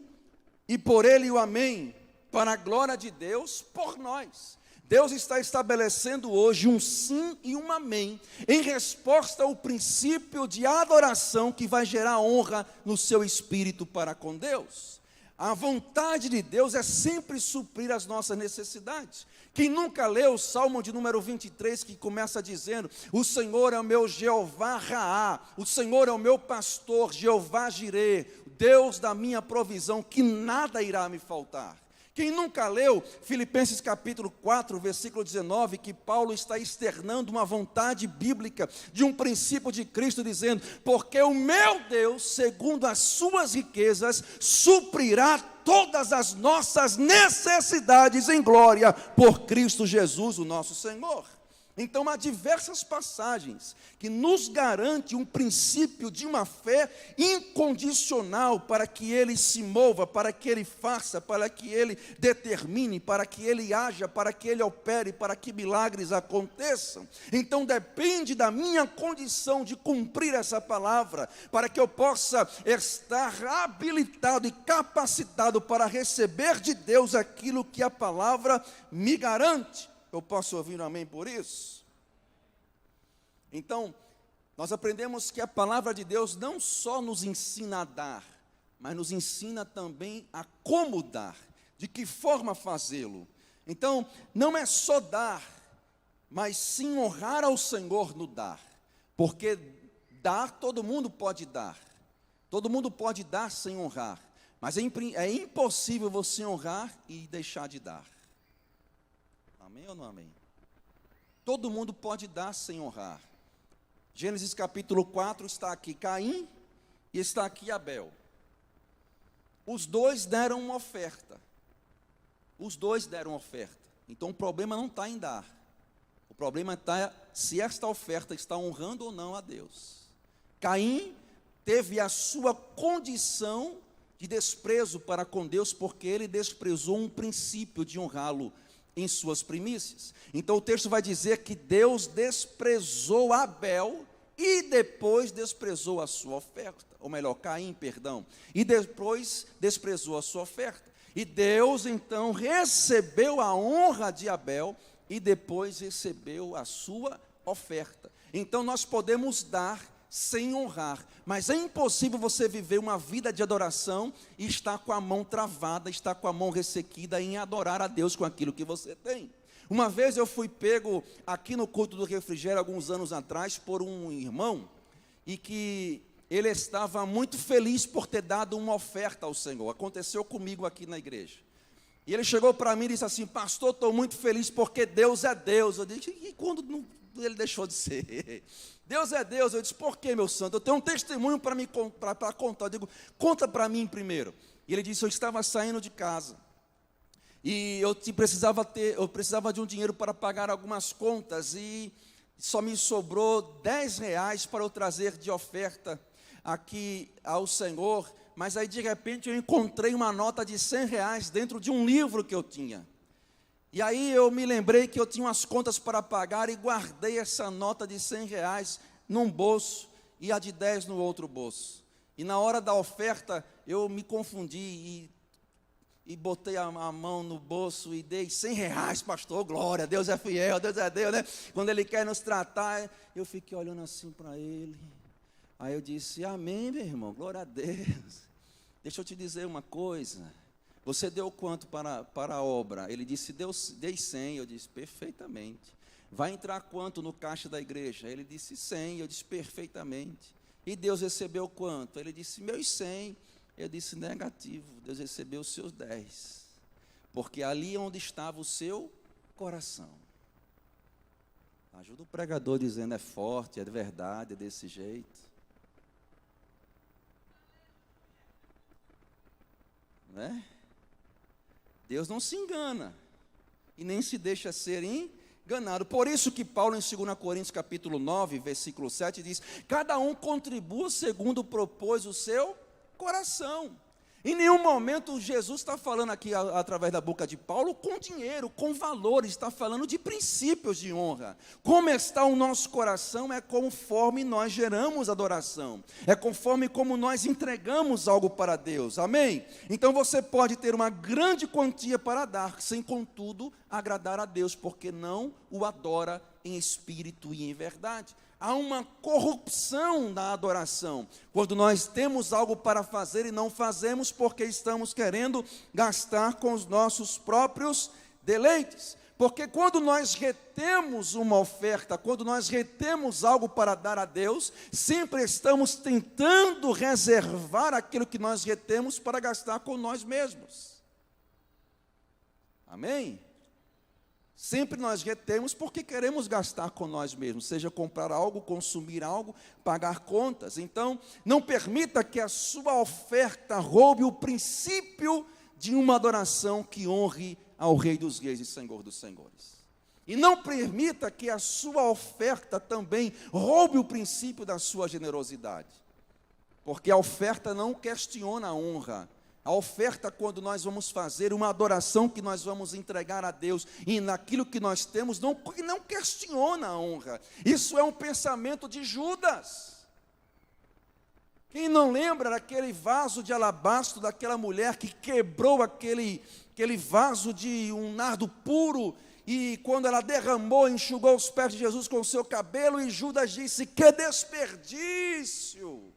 e por ele o amém, para a glória de Deus, por nós. Deus está estabelecendo hoje um sim e um amém, em resposta ao princípio de adoração que vai gerar honra no seu espírito para com Deus. A vontade de Deus é sempre suprir as nossas necessidades. Quem nunca leu o Salmo de número 23, que começa dizendo: o Senhor é o meu Jeová Raá, o Senhor é o meu pastor, Jeová Jirê, Deus da minha provisão, que nada irá me faltar. Quem nunca leu Filipenses capítulo 4, versículo 19, que Paulo está externando uma vontade bíblica de um princípio de Cristo, dizendo: porque o meu Deus, segundo as suas riquezas, suprirá todas as nossas necessidades em glória, por Cristo Jesus, o nosso Senhor. Então há diversas passagens que nos garante um princípio de uma fé incondicional para que Ele se mova, para que Ele faça, para que Ele determine, para que Ele haja, para que Ele opere, para que milagres aconteçam. Então depende da minha condição de cumprir essa palavra, para que eu possa estar habilitado e capacitado para receber de Deus aquilo que a palavra me garante. Eu posso ouvir um amém por isso? Então, nós aprendemos que a palavra de Deus não só nos ensina a dar, mas nos ensina também a como dar, de que forma fazê-lo. Então, não é só dar, mas sim honrar ao Senhor no dar, porque dar, todo mundo pode dar sem honrar, mas é impossível você honrar e deixar de dar. Amém ou não amém? Todo mundo pode dar sem honrar. Gênesis capítulo 4 está aqui Caim e está aqui Abel. Os dois deram uma oferta. Então o problema não está em dar. O problema está se esta oferta está honrando ou não a Deus. Caim teve a sua condição de desprezo para com Deus, porque ele desprezou um princípio de honrá-lo em suas primícias. Então o texto vai dizer que Deus desprezou Abel e depois desprezou a sua oferta, ou melhor, Caim, perdão, e depois desprezou a sua oferta. E Deus então recebeu a honra de Abel e depois recebeu a sua oferta. Então nós podemos dar sem honrar. Mas é impossível você viver uma vida de adoração e estar com a mão travada, estar com a mão ressequida em adorar a Deus com aquilo que você tem. Uma vez eu fui pego aqui no culto do refrigério, alguns anos atrás, por um irmão, e que ele estava muito feliz por ter dado uma oferta ao Senhor. Aconteceu comigo aqui na igreja. E ele chegou para mim e disse assim: pastor, estou muito feliz porque Deus é Deus. Eu disse: e quando ele deixou de ser? Deus é Deus. Eu disse: por que, meu santo? Eu tenho um testemunho para contar. Eu digo: conta para mim primeiro. E ele disse: eu estava saindo de casa e eu precisava de um dinheiro para pagar algumas contas e só me sobrou R$10 para eu trazer de oferta aqui ao Senhor. Mas aí de repente eu encontrei uma nota de R$100 dentro de um livro que eu tinha. E aí eu me lembrei que eu tinha umas contas para pagar e guardei essa nota de R$100 num bolso e a de 10 no outro bolso. E na hora da oferta eu me confundi e botei a mão no bolso e dei R$100, pastor, glória, Deus é fiel, Deus é Deus, né? Quando Ele quer nos tratar, eu fiquei olhando assim para Ele. Aí eu disse: amém, meu irmão, glória a Deus. Deixa eu te dizer uma coisa. Você deu quanto para a obra? Ele disse: dei 100. Eu disse: perfeitamente. Vai entrar quanto no caixa da igreja? Ele disse: 100. Eu disse: perfeitamente. E Deus recebeu quanto? Ele disse: meus 100. Eu disse: negativo. Deus recebeu os seus 10. Porque ali onde estava o seu coração. Ajuda o pregador dizendo: é forte, é de verdade, é desse jeito. Né? Deus não se engana e nem se deixa ser enganado. Por isso que Paulo em 2 Coríntios capítulo 9, versículo 7 diz: cada um contribua segundo propôs o seu coração. Em nenhum momento Jesus está falando aqui através da boca de Paulo com dinheiro, com valores, está falando de princípios de honra. Como está o nosso coração é conforme nós geramos adoração, é conforme como nós entregamos algo para Deus, amém? Então você pode ter uma grande quantia para dar, sem contudo agradar a Deus, porque não o adora em espírito e em verdade. Há uma corrupção na adoração, quando nós temos algo para fazer e não fazemos porque estamos querendo gastar com os nossos próprios deleites. Porque quando nós retemos uma oferta, quando nós retemos algo para dar a Deus, sempre estamos tentando reservar aquilo que nós retemos para gastar com nós mesmos. Amém? Sempre nós retemos porque queremos gastar com nós mesmos, seja comprar algo, consumir algo, pagar contas. Então, não permita que a sua oferta roube o princípio de uma adoração que honre ao Rei dos Reis e Senhor dos Senhores. E não permita que a sua oferta também roube o princípio da sua generosidade, porque a oferta não questiona a honra. A oferta, quando nós vamos fazer uma adoração que nós vamos entregar a Deus, e naquilo que nós temos, não questiona a honra. Isso é um pensamento de Judas. Quem não lembra daquele vaso de alabastro, daquela mulher que quebrou aquele vaso de um nardo puro, e quando ela derramou, enxugou os pés de Jesus com o seu cabelo, e Judas disse: que desperdício!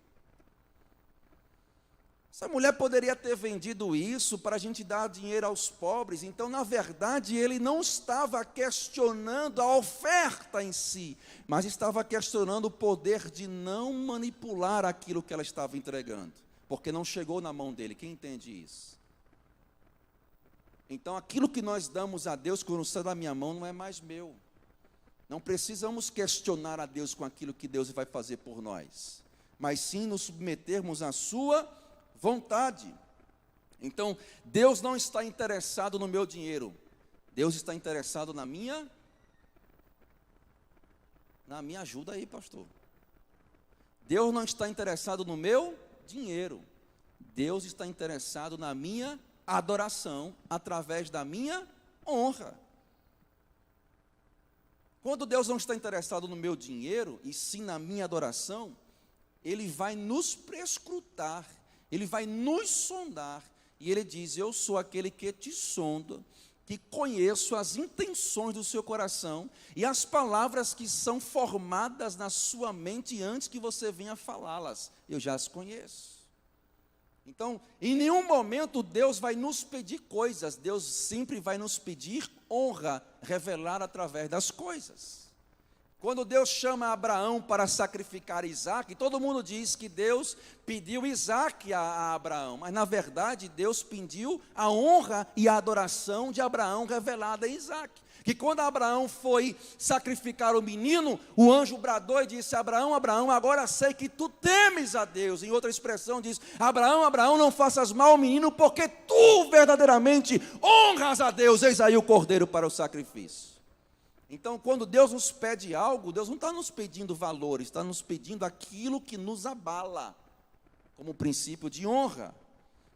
Essa mulher poderia ter vendido isso para a gente dar dinheiro aos pobres. Então, na verdade, ele não estava questionando a oferta em si, mas estava questionando o poder de não manipular aquilo que ela estava entregando, porque não chegou na mão dele. Quem entende isso? Então, aquilo que nós damos a Deus, quando sai da minha mão, não é mais meu. Não precisamos questionar a Deus com aquilo que Deus vai fazer por nós, mas sim nos submetermos à sua vontade. Então, Deus não está interessado no meu dinheiro. Deus está interessado na minha ajuda aí, pastor. Deus não está interessado no meu dinheiro. Deus está interessado na minha adoração através da minha honra. Quando Deus não está interessado no meu dinheiro e sim na minha adoração, Ele vai nos prescrutar, Ele vai nos sondar, e Ele diz: eu sou aquele que te sonda, que conheço as intenções do seu coração e as palavras que são formadas na sua mente antes que você venha falá-las. Eu já as conheço. Então, em nenhum momento Deus vai nos pedir coisas, Deus sempre vai nos pedir honra revelada através das coisas. Quando Deus chama Abraão para sacrificar Isaque, todo mundo diz que Deus pediu Isaque a Abraão, mas na verdade Deus pediu a honra e a adoração de Abraão revelada a Isaque. Que quando Abraão foi sacrificar o menino, o anjo bradou e disse: Abraão, Abraão, agora sei que tu temes a Deus. Em outra expressão diz: Abraão, Abraão, não faças mal ao menino, porque tu verdadeiramente honras a Deus. Eis aí o cordeiro para o sacrifício. Então, quando Deus nos pede algo, Deus não está nos pedindo valores, está nos pedindo aquilo que nos abala, como princípio de honra.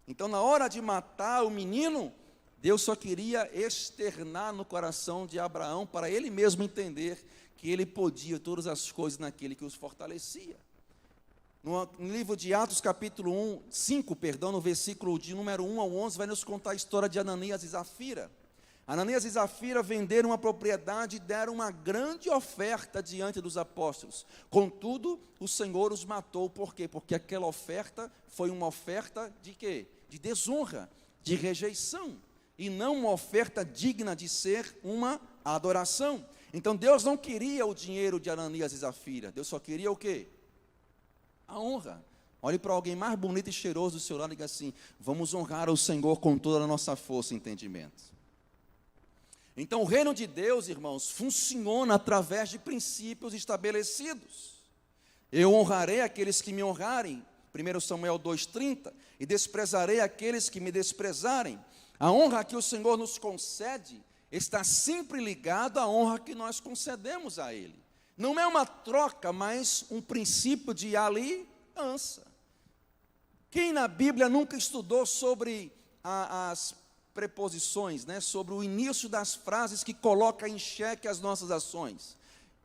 Então, na hora de matar o menino, Deus só queria externar no coração de Abraão, para ele mesmo entender que ele podia todas as coisas naquele que os fortalecia. No livro de Atos, capítulo 5, no versículo de número 1 ao 11, vai nos contar a história de Ananias e Zafira. Ananias e Zafira venderam uma propriedade e deram uma grande oferta diante dos apóstolos. Contudo, o Senhor os matou. Por quê? Porque aquela oferta foi uma oferta de quê? De desonra, de rejeição, e não uma oferta digna de ser uma adoração. Então Deus não queria o dinheiro de Ananias e Zafira, Deus só queria o quê? A honra. Olhe para alguém mais bonito e cheiroso do seu lado e diga assim: vamos honrar o Senhor com toda a nossa força e entendimento. Então o reino de Deus, irmãos, funciona através de princípios estabelecidos. Eu honrarei aqueles que me honrarem, 1 Samuel 2,30, e desprezarei aqueles que me desprezarem. A honra que o Senhor nos concede está sempre ligada à honra que nós concedemos a Ele. Não é uma troca, mas um princípio de aliança. Quem na Bíblia nunca estudou sobre as preposições, sobre o início das frases que coloca em xeque as nossas ações?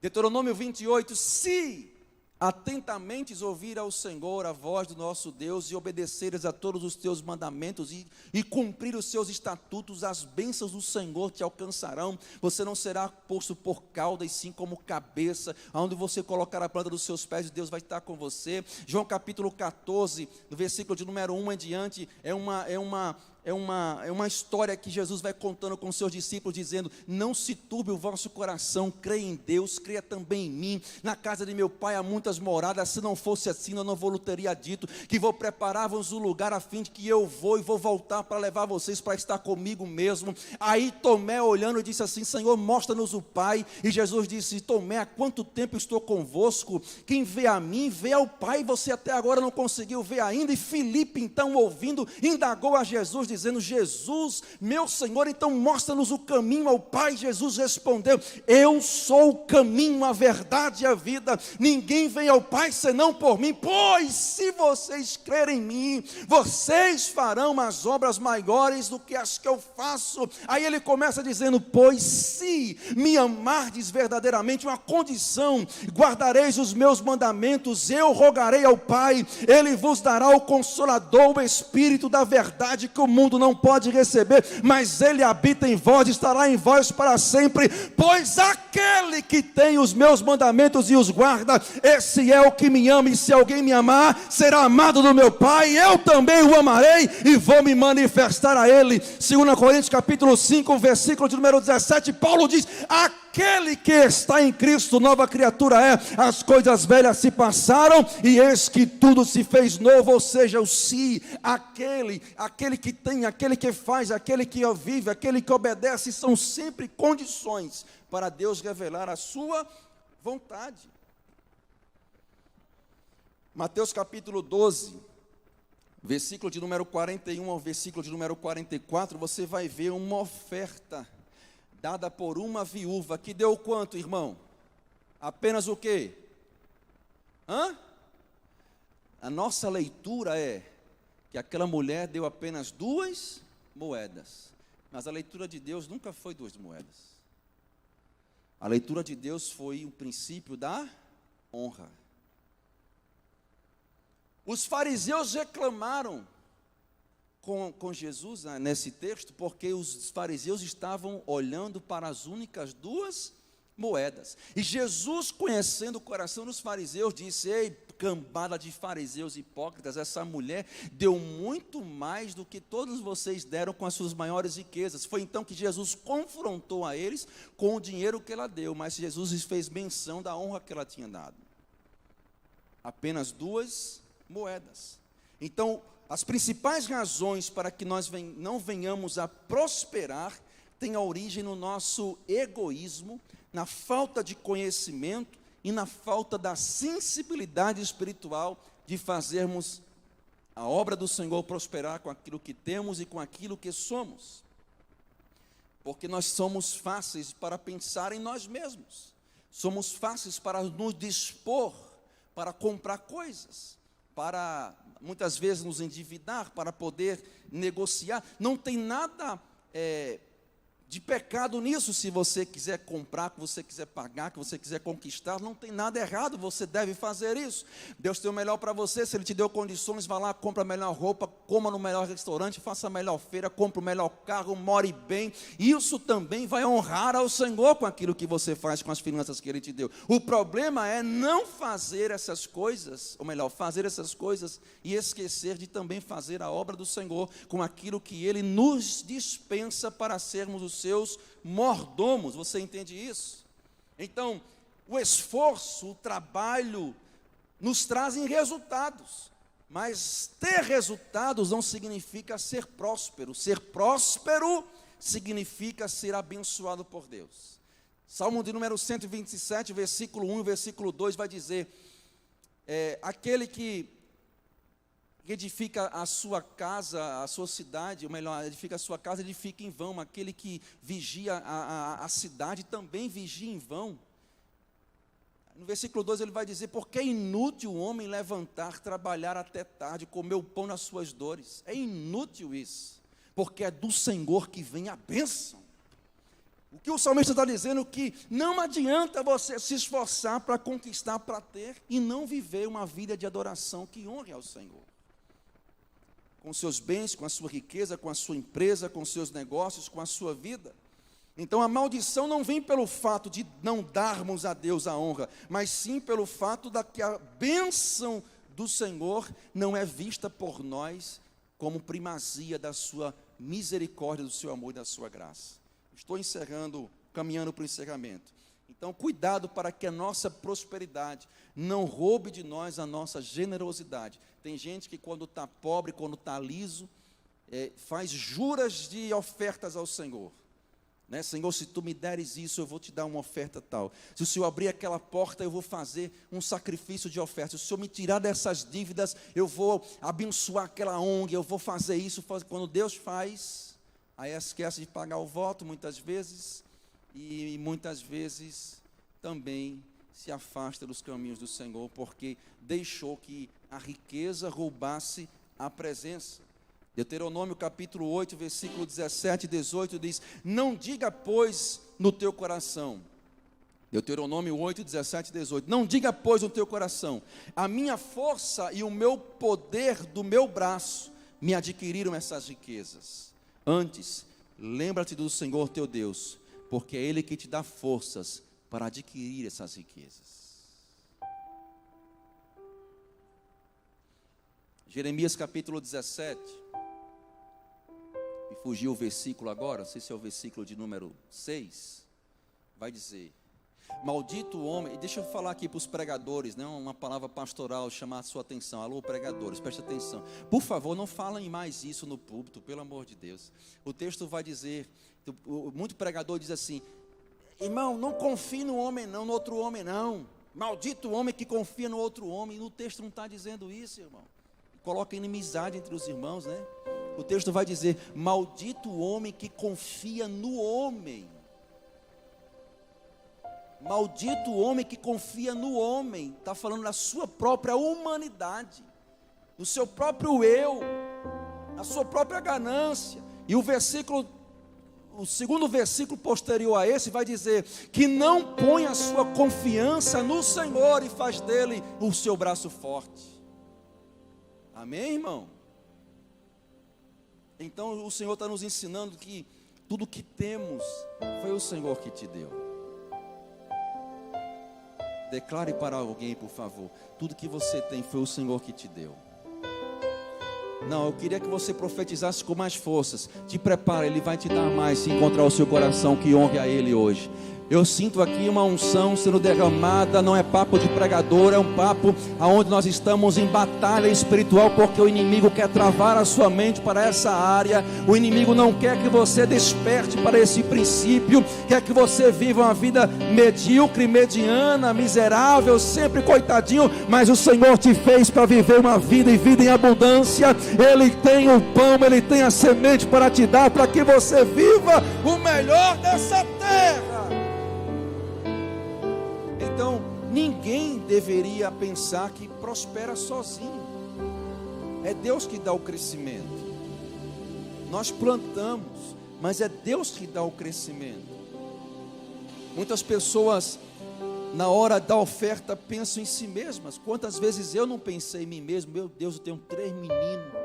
Deuteronômio 28, se atentamente ouvir ao Senhor a voz do nosso Deus e obedeceres a todos os teus mandamentos e cumprir os seus estatutos, as bênçãos do Senhor te alcançarão. Você não será posto por cauda e sim como cabeça. Aonde você colocar a planta dos seus pés, Deus vai estar com você. João capítulo 14, no versículo de número 1 em diante, é uma história que Jesus vai contando com seus discípulos, dizendo: não se turbe o vosso coração, creia em Deus, creia também em mim. Na casa de meu pai há muitas moradas, se não fosse assim, eu não vos teria dito que vou preparar-vos um lugar, a fim de que eu vou e vou voltar para levar vocês para estar comigo mesmo. Aí Tomé, olhando, disse assim: Senhor, mostra-nos o Pai. E Jesus disse: Tomé, há quanto tempo estou convosco? Quem vê a mim, vê ao Pai. Você até agora não conseguiu ver ainda. E Filipe, então, ouvindo, indagou a Jesus, dizendo: Jesus, meu Senhor, então mostra-nos o caminho ao Pai. Jesus respondeu: eu sou o caminho, a verdade e a vida. Ninguém vem ao Pai senão por mim. Pois se vocês crerem em mim, vocês farão as obras maiores do que as que eu faço. Aí ele começa dizendo: pois se me amardes verdadeiramente, uma condição, guardareis os meus mandamentos, eu rogarei ao Pai, ele vos dará o Consolador, o Espírito da verdade, que o mundo não pode receber, mas ele habita em vós, estará em vós para sempre. Pois aquele que tem os meus mandamentos e os guarda, esse é o que me ama, e se alguém me amar, será amado do meu Pai, eu também o amarei e vou me manifestar a ele. 2 Coríntios capítulo 5, versículo de número 17, Paulo diz: aquele que está em Cristo, nova criatura é, as coisas velhas se passaram, e eis que tudo se fez novo. Ou seja, o se, aquele que tem, aquele que faz, aquele que vive, aquele que obedece, são sempre condições para Deus revelar a sua vontade. Mateus capítulo 12, versículo de número 41 ao versículo de número 44, você vai ver uma oferta dada por uma viúva, que deu quanto, irmão? Apenas o quê? A nossa leitura é que aquela mulher deu apenas 2 moedas, mas a leitura de Deus nunca foi 2 moedas. A leitura de Deus foi o princípio da honra. Os fariseus reclamaram com Jesus nesse texto, porque os fariseus estavam olhando para as únicas duas moedas. E Jesus, conhecendo o coração dos fariseus, disse: ei, cambada de fariseus hipócritas, essa mulher deu muito mais do que todos vocês deram com as suas maiores riquezas. Foi então que Jesus confrontou a eles com o dinheiro que ela deu, mas Jesus fez menção da honra que ela tinha dado. Apenas duas moedas. Então, as principais razões para que nós não venhamos a prosperar têm a origem no nosso egoísmo, na falta de conhecimento e na falta da sensibilidade espiritual de fazermos a obra do Senhor prosperar com aquilo que temos e com aquilo que somos. Porque nós somos fáceis para pensar em nós mesmos, somos fáceis para nos dispor, para comprar coisas, para muitas vezes nos endividar, para poder negociar. Não tem nada de pecado nisso. Se você quiser comprar, que você quiser pagar, que você quiser conquistar, não tem nada errado, você deve fazer isso. Deus tem o melhor para você. Se Ele te deu condições, vá lá, compra a melhor roupa, coma no melhor restaurante, faça a melhor feira, compre o melhor carro, more bem. Isso também vai honrar ao Senhor com aquilo que você faz com as finanças que Ele te deu. O problema é não fazer essas coisas, ou melhor, fazer essas coisas e esquecer de também fazer a obra do Senhor com aquilo que Ele nos dispensa para sermos os seus mordomos. Você entende isso? Então, o esforço, o trabalho nos trazem resultados, mas ter resultados não significa ser próspero. Ser próspero significa ser abençoado por Deus. Salmo de número 127, versículo 1 e versículo 2 vai dizer: aquele que edifica a sua casa, a sua cidade, ou melhor, edifica a sua casa, edifica em vão. Aquele que vigia a cidade também vigia em vão. No versículo 2 ele vai dizer: porque é inútil o homem levantar, trabalhar até tarde, comer o pão nas suas dores. É inútil isso, porque é do Senhor que vem a bênção. O que o salmista está dizendo é que não adianta você se esforçar para conquistar, para ter, e não viver uma vida de adoração que honre ao Senhor. Com seus bens, com a sua riqueza, com a sua empresa, com seus negócios, com a sua vida. Então a maldição não vem pelo fato de não darmos a Deus a honra, mas sim pelo fato de que a bênção do Senhor não é vista por nós como primazia da sua misericórdia, do seu amor e da sua graça. Estou caminhando para o encerramento. Então, cuidado para que a nossa prosperidade não roube de nós a nossa generosidade. Tem gente que quando está pobre, quando está liso, faz juras de ofertas ao Senhor. Né? Senhor, se tu me deres isso, eu vou te dar uma oferta tal. Se o Senhor abrir aquela porta, eu vou fazer um sacrifício de oferta. Se o Senhor me tirar dessas dívidas, eu vou abençoar aquela ONG, eu vou fazer isso. Quando Deus faz, aí esquece de pagar o voto muitas vezes, e muitas vezes também se afasta dos caminhos do Senhor, porque deixou que a riqueza roubasse a presença. Deuteronômio capítulo 8, versículo 17 e 18 diz: não diga, pois, no teu coração. Deuteronômio 8, 17 e 18. Não diga, pois, no teu coração: a minha força e o meu poder do meu braço me adquiriram essas riquezas. Antes, lembra-te do Senhor teu Deus, porque é Ele que te dá forças para adquirir essas riquezas. Jeremias capítulo 17. Me fugiu o versículo agora, não sei se é o versículo de número 6. Vai dizer: maldito o homem. E deixa eu falar aqui para os pregadores, né, uma palavra pastoral, chamar a sua atenção. Alô, pregadores, preste atenção. Por favor, não falem mais isso no púlpito, pelo amor de Deus. O texto vai dizer, muito pregador diz assim: irmão, não confie no homem não, no outro homem não. Maldito o homem que confia no outro homem. No texto não está dizendo isso, irmão. Coloca inimizade entre os irmãos, né? O texto vai dizer: maldito o homem que confia no homem. Maldito o homem que confia no homem. Está falando da sua própria humanidade, do seu próprio eu, da sua própria ganância. E o segundo versículo posterior a esse vai dizer que não põe a sua confiança no Senhor e faz dele o seu braço forte. Amém, irmão? Então o Senhor está nos ensinando que tudo que temos foi o Senhor que te deu. Declare para alguém, por favor, tudo que você tem foi o Senhor que te deu. Não, eu queria que você profetizasse com mais forças. Te prepara, Ele vai te dar mais se encontrar o seu coração que honre a Ele hoje. Eu sinto aqui uma unção sendo derramada, não é papo de pregador, é um papo onde nós estamos em batalha espiritual, porque o inimigo quer travar a sua mente para essa área. O inimigo não quer que você desperte para esse princípio, quer que você viva uma vida medíocre, mediana, miserável, sempre coitadinho, mas o Senhor te fez para viver uma vida e vida em abundância. Ele tem o pão, Ele tem a semente para te dar, para que você viva o melhor dessa terra. Então, ninguém deveria pensar que prospera sozinho. É Deus que dá o crescimento. Nós plantamos, mas é Deus que dá o crescimento. Muitas pessoas, na hora da oferta, pensam em si mesmas. Quantas vezes eu não pensei em mim mesmo? Meu Deus, eu tenho 3 meninos.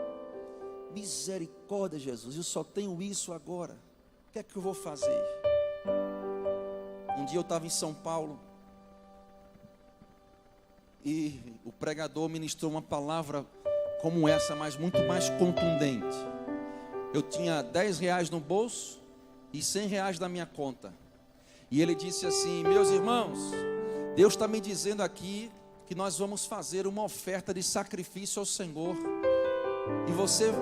Misericórdia, Jesus, eu só tenho isso agora. O que é que eu vou fazer? Um dia eu estava em São Paulo, e o pregador ministrou uma palavra como essa, mas muito mais contundente. Eu tinha 10 reais no bolso e 100 reais na minha conta. E ele disse assim: meus irmãos, Deus está me dizendo aqui que nós vamos fazer uma oferta de sacrifício ao Senhor. E você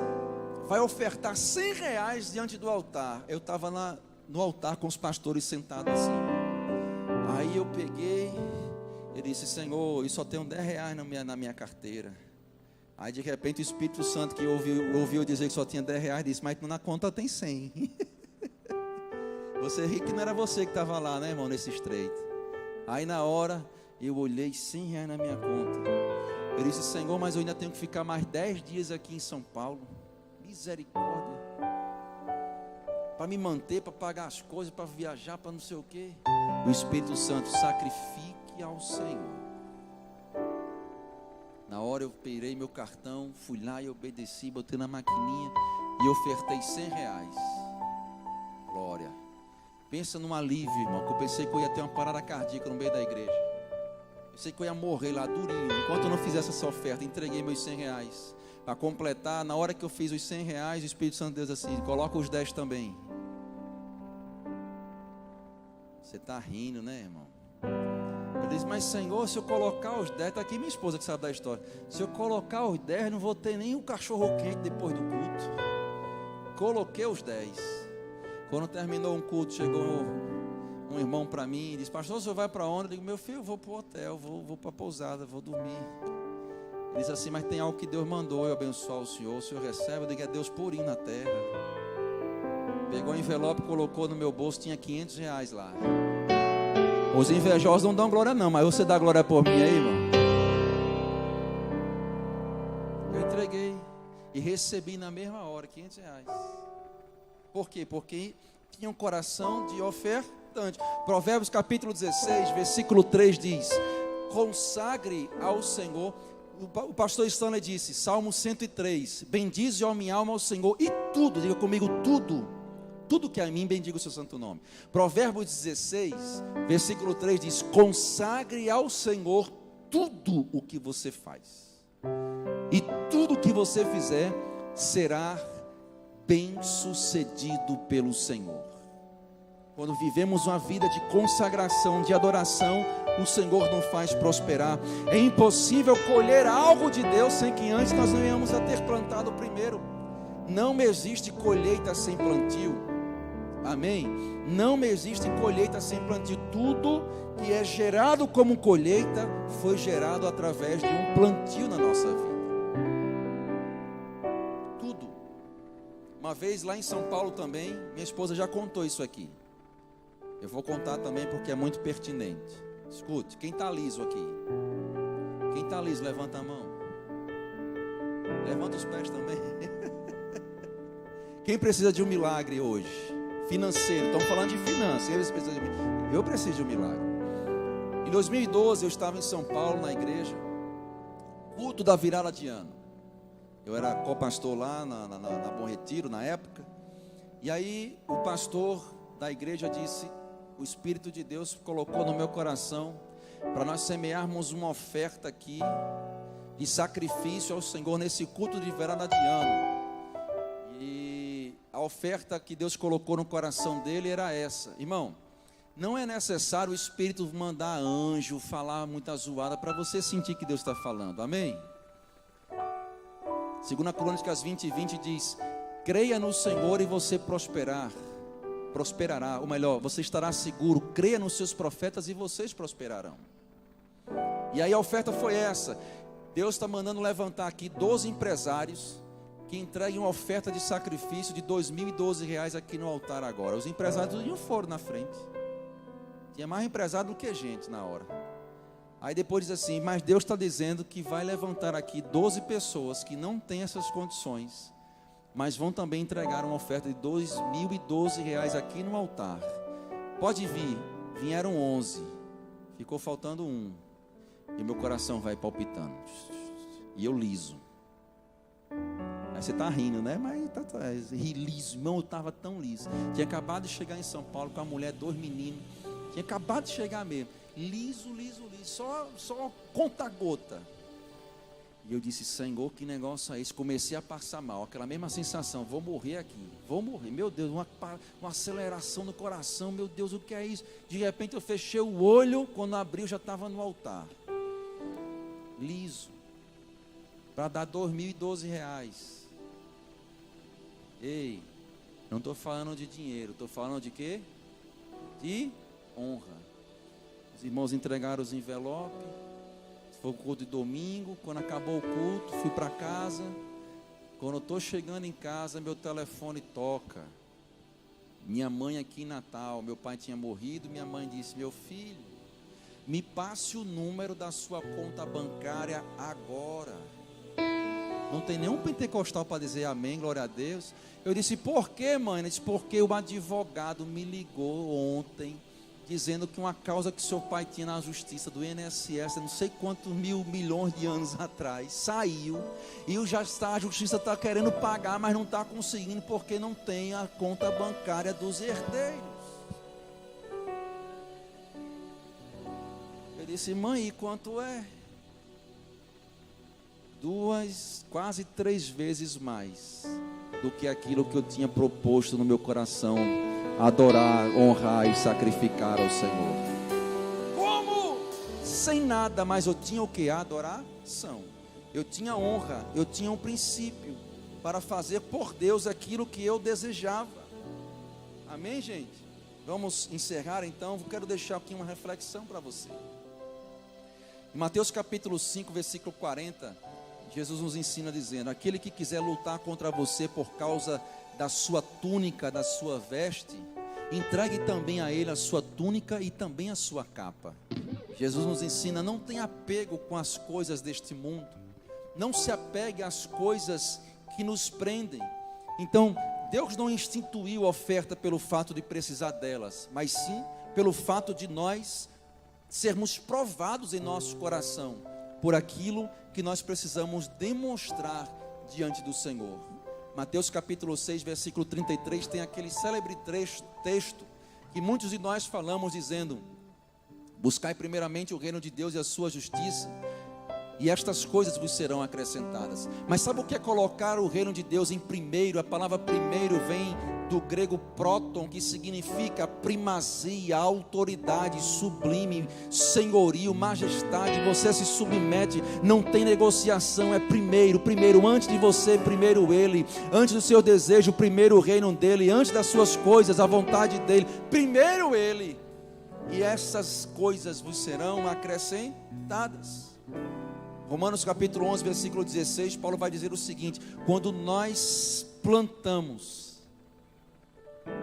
vai ofertar 100 reais diante do altar. Eu estava no altar com os pastores sentados assim. Aí eu peguei... Ele disse: Senhor, eu só tenho 10 reais na minha carteira. Aí de repente o Espírito Santo, que ouviu dizer que só tinha 10 reais, disse: mas na conta tem 100. Você ri que não era você que estava lá, né, irmão, nesse estreito. Aí na hora eu olhei 100 reais na minha conta. Eu disse: Senhor, mas eu ainda tenho que ficar mais 10 dias aqui em São Paulo. Misericórdia. Para me manter, para pagar as coisas, para viajar, para não sei o quê. O Espírito Santo: sacrifique ao Senhor. Na hora eu peguei meu cartão, fui lá e obedeci, botei na maquininha e ofertei 100 reais. Glória. Pensa num alívio, irmão, que eu pensei que eu ia ter uma parada cardíaca no meio da igreja. Pensei que eu ia morrer lá durinho. Enquanto eu não fizesse essa oferta, entreguei meus 100 reais. Para completar, na hora que eu fiz os 100 reais, o Espírito Santo de Deus assim: coloca os 10 também. Você está rindo, né, irmão? Eu disse: mas Senhor, se eu colocar os 10, está aqui minha esposa que sabe da história. Se eu colocar os 10, não vou ter nem um cachorro quente depois do culto. Coloquei os 10. Quando terminou um culto, chegou um irmão para mim e disse: pastor, o senhor vai para onde? Eu digo: meu filho, eu vou para o hotel, vou para a pousada, vou dormir. Ele disse assim: mas tem algo que Deus mandou eu abençoar o senhor recebe? Eu digo: é Deus purinho na terra. Pegou o envelope, colocou no meu bolso, tinha 500 reais lá. Os invejosos não dão glória não, mas você dá glória por mim aí, irmão? Eu entreguei e recebi na mesma hora 500 reais. Por quê? Porque tinha um coração de ofertante. Provérbios capítulo 16, versículo 3 diz: consagre ao Senhor. O pastor Stanley disse, Salmo 103: bendize, ó minha alma, ao Senhor, e tudo, diga comigo, tudo que é em mim, bendiga o seu santo nome. Provérbios 16, versículo 3 diz: consagre ao Senhor tudo o que você faz, e tudo que você fizer será bem sucedido pelo Senhor. Quando vivemos uma vida de consagração, de adoração, o Senhor nos faz prosperar. É impossível colher algo de Deus sem que antes nós venhamos a ter plantado primeiro. Não existe colheita sem plantio. Amém? Não existe colheita sem plantio. Tudo que é gerado como colheita foi gerado através de um plantio na nossa vida. Tudo. Uma vez lá em São Paulo também, minha esposa já contou isso aqui. Eu vou contar também porque é muito pertinente. Escute, quem está liso aqui? Quem está liso, levanta a mão. Levanta os pés também. Quem precisa de um milagre hoje? Financeiro, estamos falando de finanças. Eu preciso de um milagre. Em 2012 eu estava em São Paulo, na igreja, culto da virada de ano. Eu era co-pastor lá na Bom Retiro, na época. E aí o pastor da igreja disse, o Espírito de Deus colocou no meu coração para nós semearmos uma oferta aqui de sacrifício ao Senhor nesse culto de virada de ano. E a oferta que Deus colocou no coração dele era essa. Irmão, não é necessário o Espírito mandar anjo, falar muita zoada para você sentir que Deus está falando, amém? 2 Crônicas 20:20 diz, creia no Senhor e você prosperará, ou melhor, você estará seguro, creia nos seus profetas e vocês prosperarão. E aí a oferta foi essa, Deus está mandando levantar aqui 12 empresários, que entreguem uma oferta de sacrifício de R$2.012 aqui no altar agora. Os empresários não foram na frente, tinha mais empresário do que gente na hora. Aí depois diz assim, mas Deus está dizendo que vai levantar aqui 12 pessoas que não têm essas condições, mas vão também entregar uma oferta de R$2.012 aqui no altar. Pode vir, vieram 11, ficou faltando um, e meu coração vai palpitando, e eu liso. Aí você está rindo, né? Mas liso, irmão, eu estava tão liso. Tinha acabado de chegar em São Paulo com a mulher, 2 meninos, tinha acabado de chegar mesmo, liso, só conta-gota. E eu disse, Senhor, que negócio é esse? Comecei a passar mal, aquela mesma sensação, vou morrer aqui, vou morrer, meu Deus, uma aceleração no coração, meu Deus, o que é isso? De repente eu fechei o olho, quando abri eu já estava no altar, liso, para dar R$2.012. Ei, não estou falando de dinheiro, estou falando de quê? De honra. Os irmãos entregaram os envelopes. Foi o culto de domingo. Quando acabou o culto, fui para casa. Quando eu estou chegando em casa, meu telefone toca. Minha mãe aqui em Natal, meu pai tinha morrido. Minha mãe disse, meu filho, me passe o número da sua conta bancária agora. Não tem nenhum pentecostal para dizer amém, glória a Deus. Eu disse, por quê, mãe? Ela disse, porque o advogado me ligou ontem, dizendo que uma causa que seu pai tinha na justiça do INSS, não sei quantos milhões de anos atrás, saiu, e a justiça está querendo pagar, mas não está conseguindo, porque não tem a conta bancária dos herdeiros. Eu disse, mãe, e quanto é? 2, quase 3 vezes mais do que aquilo que eu tinha proposto no meu coração, adorar, honrar e sacrificar ao Senhor. Como? Sem nada, mas eu tinha o que? A adoração. Eu tinha honra, eu tinha um princípio para fazer por Deus aquilo que eu desejava. Amém, gente? Vamos encerrar então. Quero deixar aqui uma reflexão para você. Em Mateus capítulo 5, versículo 40, Jesus nos ensina dizendo, aquele que quiser lutar contra você por causa da sua túnica, da sua veste, entregue também a ele a sua túnica e também a sua capa. Jesus nos ensina, não tenha apego com as coisas deste mundo, não se apegue às coisas que nos prendem. Então, Deus não instituiu a oferta pelo fato de precisar delas, mas sim pelo fato de nós sermos provados em nosso coração por aquilo que nós precisamos demonstrar diante do Senhor. Mateus capítulo 6, versículo 33, tem aquele célebre texto que muitos de nós falamos dizendo, buscai primeiramente o reino de Deus e a sua justiça, e estas coisas vos serão acrescentadas. Mas sabe o que é colocar o reino de Deus em primeiro? A palavra primeiro vem do grego próton, que significa primazia, autoridade, sublime, senhorio, majestade. Você se submete, não tem negociação, é primeiro, antes de você, primeiro Ele, antes do seu desejo, primeiro o reino dEle, antes das suas coisas, a vontade dEle, primeiro Ele, e essas coisas vos serão acrescentadas. Romanos capítulo 11, versículo 16, Paulo vai dizer o seguinte, quando nós plantamos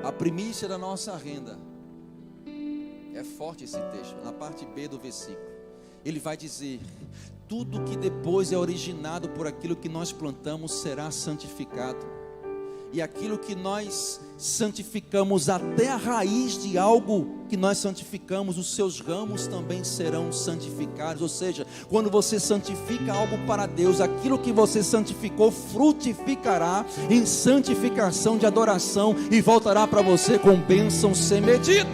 a primícia da nossa renda, é forte esse texto, na parte B do versículo, ele vai dizer, tudo que depois é originado por aquilo que nós plantamos será santificado. E aquilo que nós santificamos até a raiz de algo que nós santificamos, os seus ramos também serão santificados. Ou seja, quando você santifica algo para Deus, aquilo que você santificou frutificará em santificação de adoração e voltará para você com bênçãos sem medida.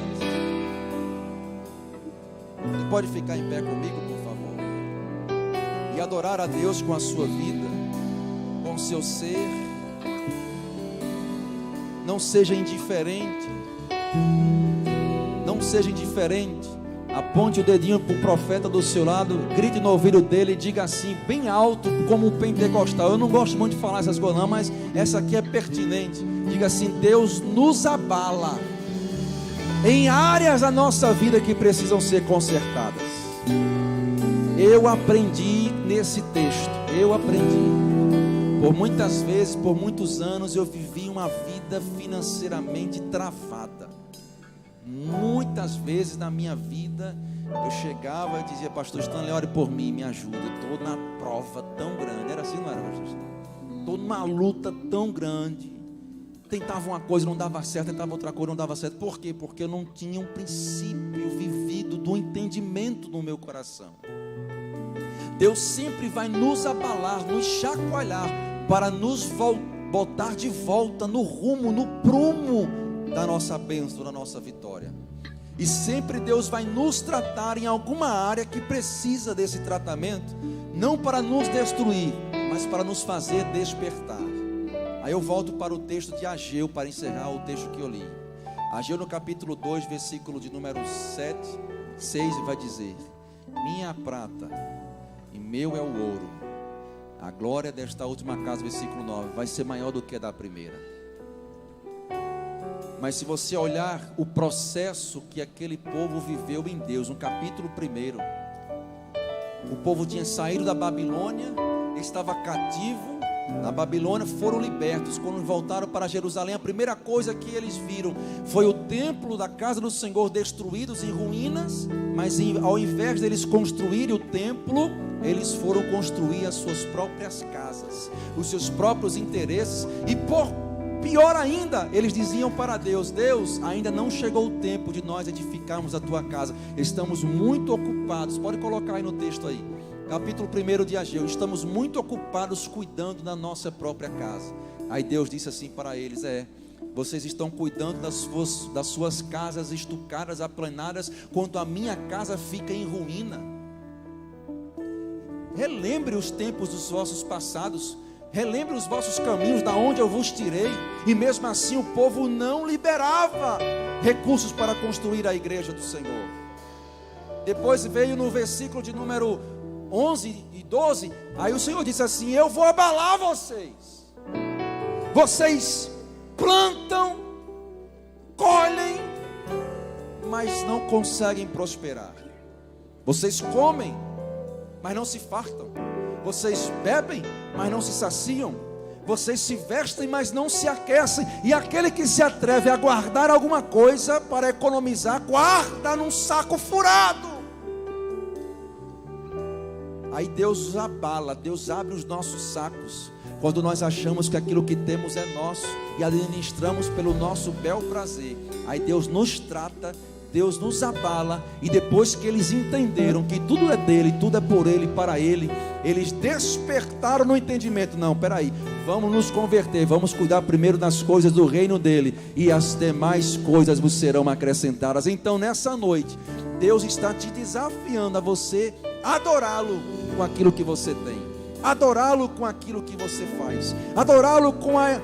Você pode ficar em pé comigo, por favor, e adorar a Deus com a sua vida, com o seu ser. Não seja indiferente. Não seja indiferente. Aponte o dedinho para o profeta do seu lado, grite no ouvido dele e diga assim, bem alto, como um pentecostal. Eu não gosto muito de falar essas coisas não, mas essa aqui é pertinente. Diga assim: Deus nos abala em áreas da nossa vida que precisam ser consertadas. Eu aprendi nesse texto. Eu aprendi. Por muitas vezes, por muitos anos, eu vivi uma vida financeiramente travada. Muitas vezes na minha vida, eu chegava e dizia: pastor Stanley, ore por mim, me ajuda. Estou na prova tão grande. Era assim, não era, pastor Stanley? Estou numa luta tão grande. Tentava uma coisa, não dava certo. Tentava outra coisa, não dava certo. Por quê? Porque eu não tinha um princípio vivido do entendimento no meu coração. Deus sempre vai nos abalar, nos chacoalhar, para nos botar de volta no rumo, no prumo da nossa bênção, da nossa vitória. E sempre Deus vai nos tratar em alguma área que precisa desse tratamento, não para nos destruir, mas para nos fazer despertar. Aí eu volto para o texto de Ageu, para encerrar o texto que eu li. Ageu no capítulo 2, versículo de número 7, 6, vai dizer: minha prata e meu é o ouro. A glória desta última casa, versículo 9, vai ser maior do que a da primeira. Mas se você olhar o processo que aquele povo viveu em Deus, no capítulo 1, o povo tinha saído da Babilônia, estava cativo na Babilônia, foram libertos. Quando voltaram para Jerusalém, a primeira coisa que eles viram foi o templo da casa do Senhor destruídos em ruínas. Mas ao invés deles construírem o templo, eles foram construir as suas próprias casas, os seus próprios interesses. E pior ainda, eles diziam para Deus: Deus, ainda não chegou o tempo de nós edificarmos a tua casa, estamos muito ocupados. Pode colocar aí no texto aí, capítulo 1 de Ageu. Estamos muito ocupados cuidando da nossa própria casa. Aí Deus disse assim para eles: vocês estão cuidando das suas casas estucadas, aplanadas, quando a minha casa fica em ruína. Relembre os tempos dos vossos passados, relembre os vossos caminhos, da onde eu vos tirei. E mesmo assim o povo não liberava recursos para construir a igreja do Senhor. Depois veio no versículo de número 11 e 12, aí o Senhor disse assim: eu vou abalar vocês. Vocês plantam, colhem, mas não conseguem prosperar. Vocês comem, mas não se fartam. Vocês bebem, mas não se saciam. Vocês se vestem, mas não se aquecem. E aquele que se atreve a guardar alguma coisa para economizar, guarda num saco furado. Aí Deus os abala, Deus abre os nossos sacos, quando nós achamos que aquilo que temos é nosso e administramos pelo nosso bel prazer. Aí Deus nos trata, Deus nos abala. E depois que eles entenderam que tudo é dele, tudo é por ele, para ele, eles despertaram no entendimento: não, peraí, vamos nos converter, vamos cuidar primeiro das coisas do reino dele, e as demais coisas vos serão acrescentadas. Então nessa noite, Deus está te desafiando a você adorá-lo com aquilo que você tem, adorá-lo com aquilo que você faz, adorá-lo com a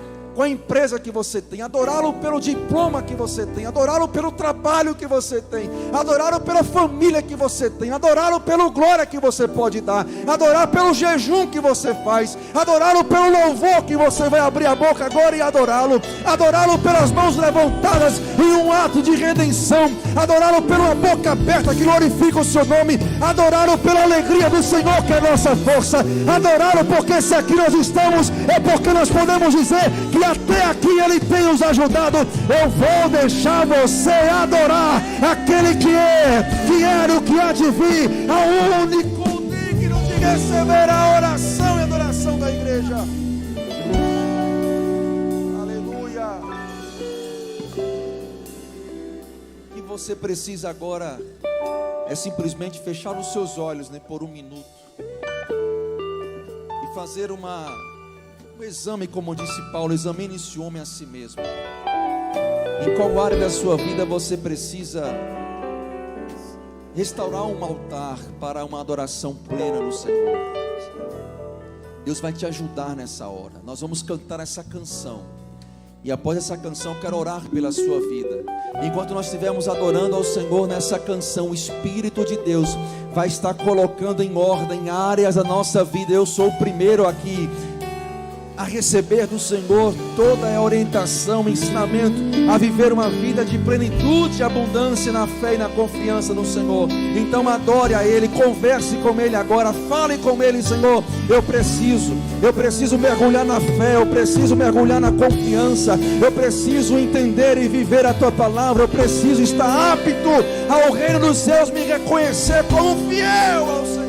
empresa que você tem, adorá-lo pelo diploma que você tem, adorá-lo pelo trabalho que você tem, adorá-lo pela família que você tem, adorá-lo pela glória que você pode dar, adorar pelo jejum que você faz, adorá-lo pelo louvor que você vai abrir a boca agora e adorá-lo, adorá-lo pelas mãos levantadas em um ato de redenção, adorá-lo pela boca aberta que glorifica o seu nome, adorá-lo pela alegria do Senhor que é a nossa força, adorá-lo porque se aqui nós estamos é porque nós podemos dizer que até aqui Ele tem nos ajudado. Eu vou deixar você adorar aquele que era, o que há de vir, ao único digno de receber a oração e adoração da igreja. Aleluia. você precisa agora é simplesmente fechar os seus olhos, né, por um minuto e fazer um exame, como disse Paulo, examine esse homem a si mesmo. Em qual área da sua vida você precisa restaurar um altar para uma adoração plena no Senhor? Deus vai te ajudar nessa hora. Nós vamos cantar essa canção, e após essa canção eu quero orar pela sua vida. Enquanto nós estivermos adorando ao Senhor nessa canção, o Espírito de Deus vai estar colocando em ordem áreas da nossa vida. Eu sou o primeiro aqui a receber do Senhor toda a orientação, ensinamento a viver uma vida de plenitude e abundância na fé e na confiança no Senhor. Então adore a Ele, converse com Ele agora, fale com Ele: Senhor, eu preciso mergulhar na fé, eu preciso mergulhar na confiança, eu preciso entender e viver a Tua palavra, eu preciso estar apto ao reino dos céus, me reconhecer como fiel ao Senhor.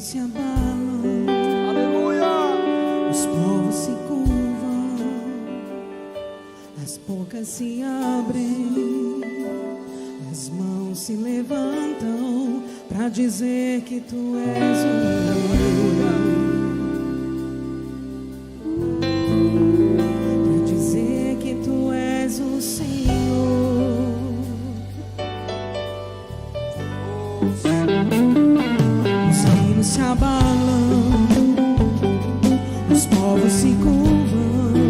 Se abalam, Aleluia. os povos se curvam, as bocas se abrem, as mãos se levantam para dizer que Tu és o Rei, para dizer que Tu és o Senhor. Se abalam, os povos se curvam,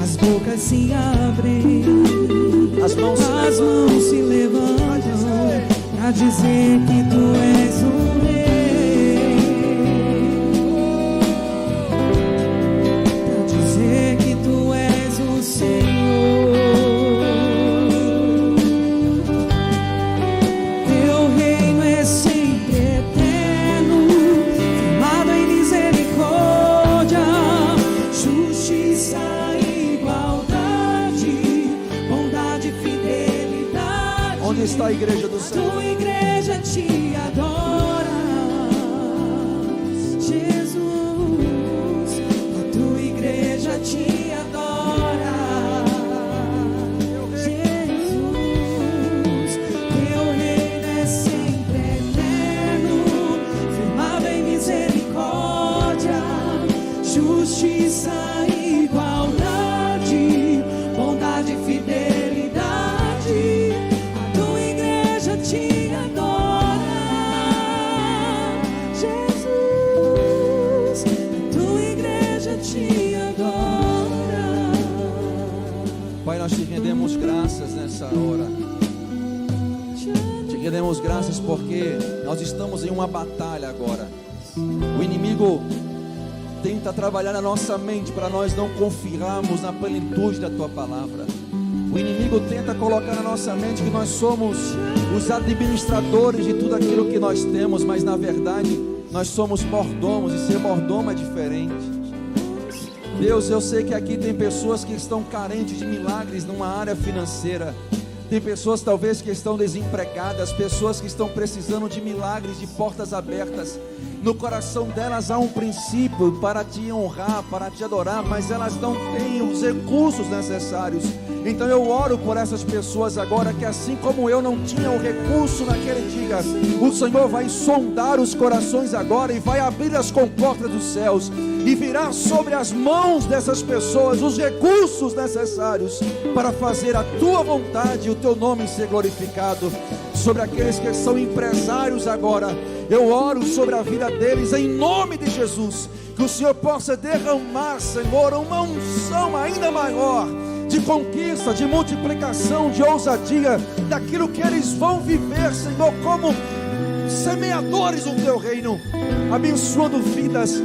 as bocas se abrem, as mãos se levantam para dizer que Tu és o Rei, para dizer que Tu és o Senhor. Teu reino é sempre eterno, firmado em misericórdia, justiça e igualdade, bondade e fidelidade. Onde está a igreja do A Senhor? Tua igreja te adora, Jesus. A Tua igreja te adora, Jesus. Teu reino é sempre eterno, firmado em misericórdia, justiça e igualdade, bondade e fidelidade. A Tua igreja te adora, Jesus. A Tua igreja te adora. Pai, nós te rendemos graças nessa hora. Te rendemos graças porque nós estamos em uma batalha agora. O inimigo tenta trabalhar na nossa mente para nós não confiarmos na plenitude da Tua palavra. O inimigo tenta colocar na nossa mente que nós somos os administradores de tudo aquilo que nós temos, mas na verdade nós somos mordomos, e ser mordomo é diferente. Deus, eu sei que aqui tem pessoas que estão carentes de milagres numa área financeira. Tem pessoas talvez que estão desempregadas, pessoas que estão precisando de milagres, de portas abertas. No coração delas há um princípio para te honrar, para te adorar, mas elas não têm os recursos necessários. Então eu oro por essas pessoas agora, que assim como eu não tinha o recurso naquele dia, o Senhor vai sondar os corações agora e vai abrir as comportas dos céus e virá sobre as mãos dessas pessoas os recursos necessários para fazer a Tua vontade e o Teu nome ser glorificado. Sobre aqueles que são empresários agora, eu oro sobre a vida deles em nome de Jesus, que o Senhor possa derramar, Senhor, uma unção ainda maior de conquista, de multiplicação, de ousadia, daquilo que eles vão viver, Senhor, como semeadores do Teu reino, abençoando vidas,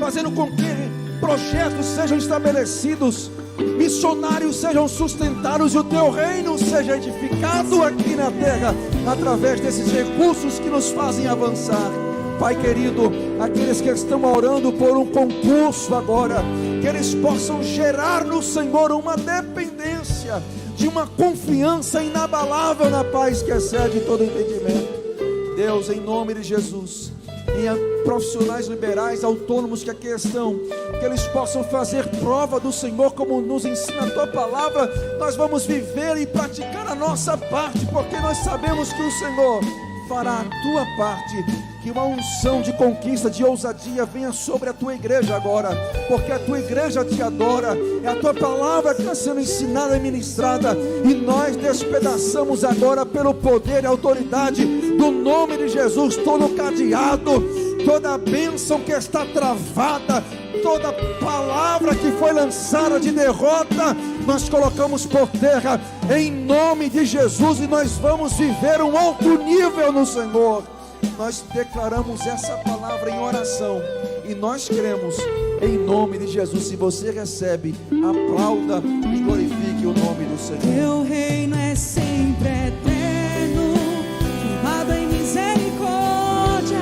fazendo com que projetos sejam estabelecidos, missionários sejam sustentados e o Teu reino seja edificado aqui na terra, através desses recursos que nos fazem avançar. Pai querido, aqueles que estão orando por um concurso agora, que eles possam gerar no Senhor uma dependência, de uma confiança inabalável na paz que excede todo entendimento. Deus, em nome de Jesus, em profissionais liberais, autônomos que aqui estão, que eles possam fazer prova do Senhor, como nos ensina a tua palavra. Nós vamos viver e praticar a nossa parte, porque nós sabemos que o Senhor fará a tua parte. Que uma unção de conquista, de ousadia venha sobre a tua igreja agora, porque a tua igreja te adora, é a tua palavra que está sendo ensinada e ministrada, e nós despedaçamos agora pelo poder e autoridade do nome de Jesus todo cadeado, toda bênção que está travada, toda palavra que foi lançada de derrota, nós colocamos por terra em nome de Jesus, e nós vamos viver um outro nível no Senhor. Nós declaramos essa palavra em oração e nós cremos em nome de Jesus. Se você recebe, aplauda e glorifique o nome do Senhor. Teu reino é sempre eterno, firmado em misericórdia,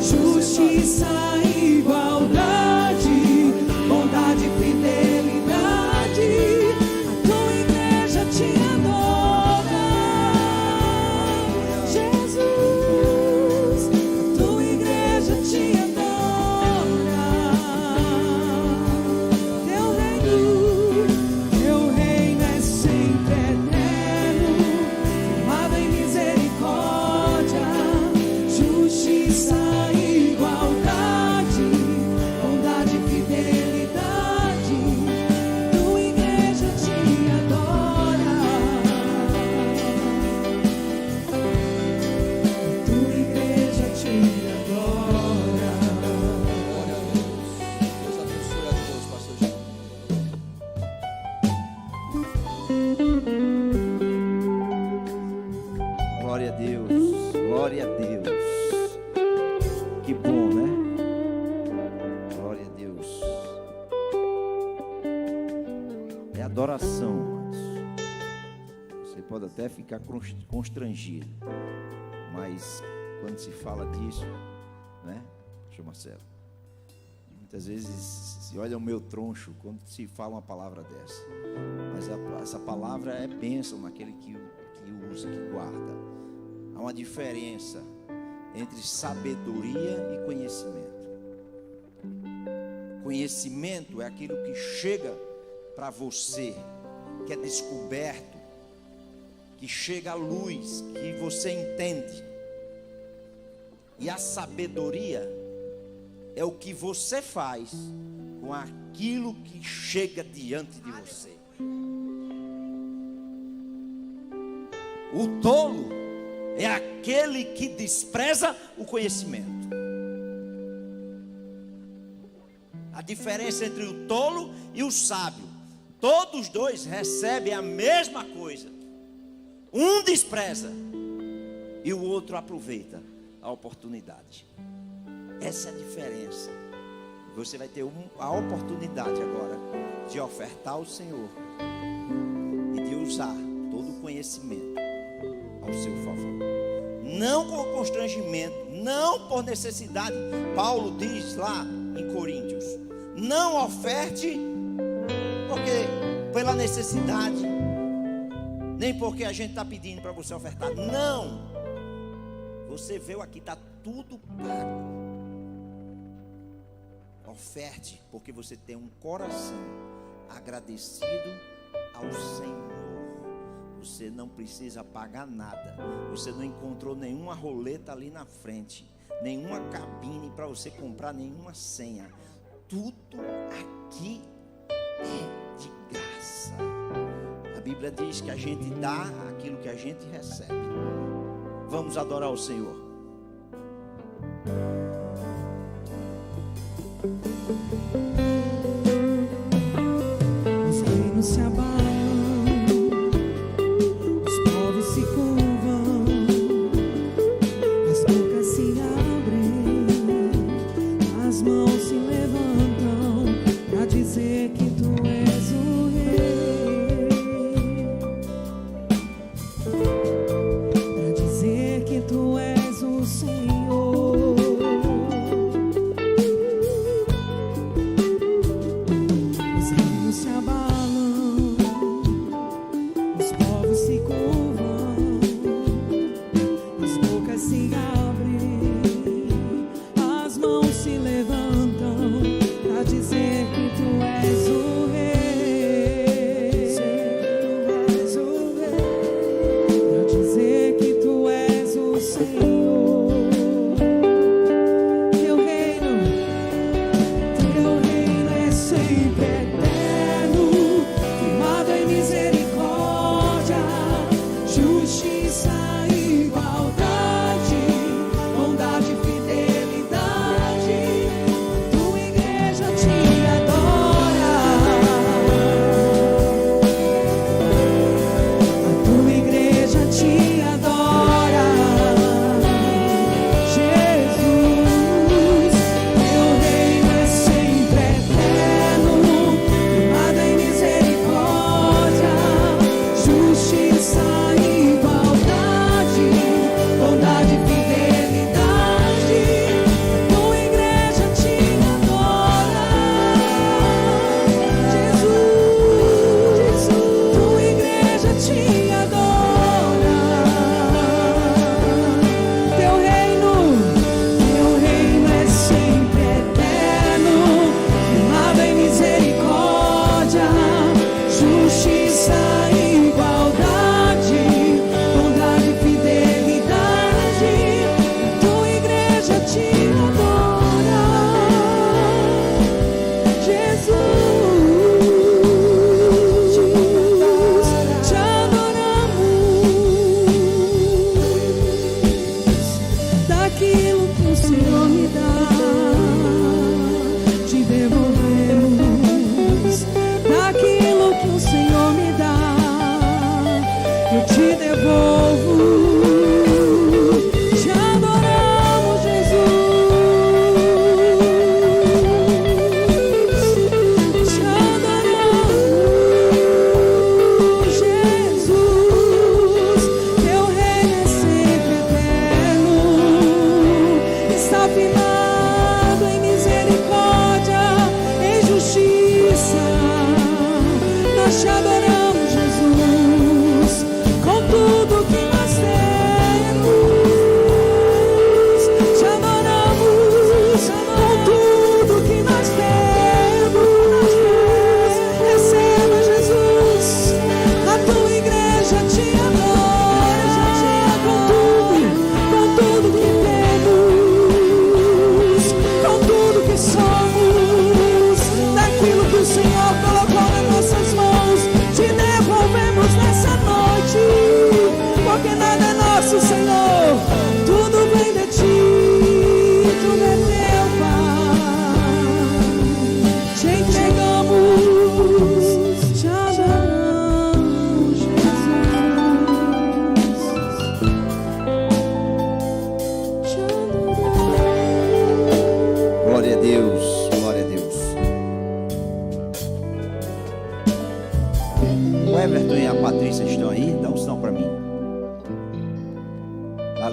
justiça e igualdade, bondade e fidelidade. A tua igreja te adora, Jesus, a tua igreja te adora. Teu reino é sempre eterno, firmado em misericórdia, justiça e igualdade, bondade e fidelidade. Tua igreja te adora. Tua igreja te adora. Glória a Deus. Deus abençoe a todos, pastor Jean. Glória a Deus, glória a Deus. Que bom, né? Glória a Deus. É adoração, irmãos. Você pode até ficar constrangido, mas quando se fala disso, né? Pastor Marcelo, muitas vezes se olha o meu troncho quando se fala uma palavra dessa, mas essa palavra é bênção naquele que usa, que guarda. Há uma diferença entre sabedoria e conhecimento. Conhecimento é aquilo que chega para você, que é descoberto, que chega à luz, que você entende. E a sabedoria é o que você faz com aquilo que chega diante de você. O tolo é aquele que despreza o conhecimento. A diferença entre o tolo e o sábio: todos dois recebem a mesma coisa. Um despreza e o outro aproveita a oportunidade. Essa é a diferença. Você vai ter a oportunidade agora de ofertar ao Senhor e de usar todo o conhecimento ao seu favor, não com constrangimento, não por necessidade. Paulo diz lá em Coríntios: não oferte porque pela necessidade, nem porque a gente está pedindo para você ofertar. Não, você veio aqui, está tudo pago. Oferte porque você tem um coração agradecido ao Senhor. Você não precisa pagar nada. Você não encontrou nenhuma roleta ali na frente, nenhuma cabine para você comprar nenhuma senha. Tudo aqui é de graça. A Bíblia diz que a gente dá aquilo que a gente recebe. Vamos adorar o Senhor. Os reinos se abalam, os povos se curvam, as bocas se abrem, as mãos se levantam para dizer que tu és o rei, para dizer que tu és o Senhor.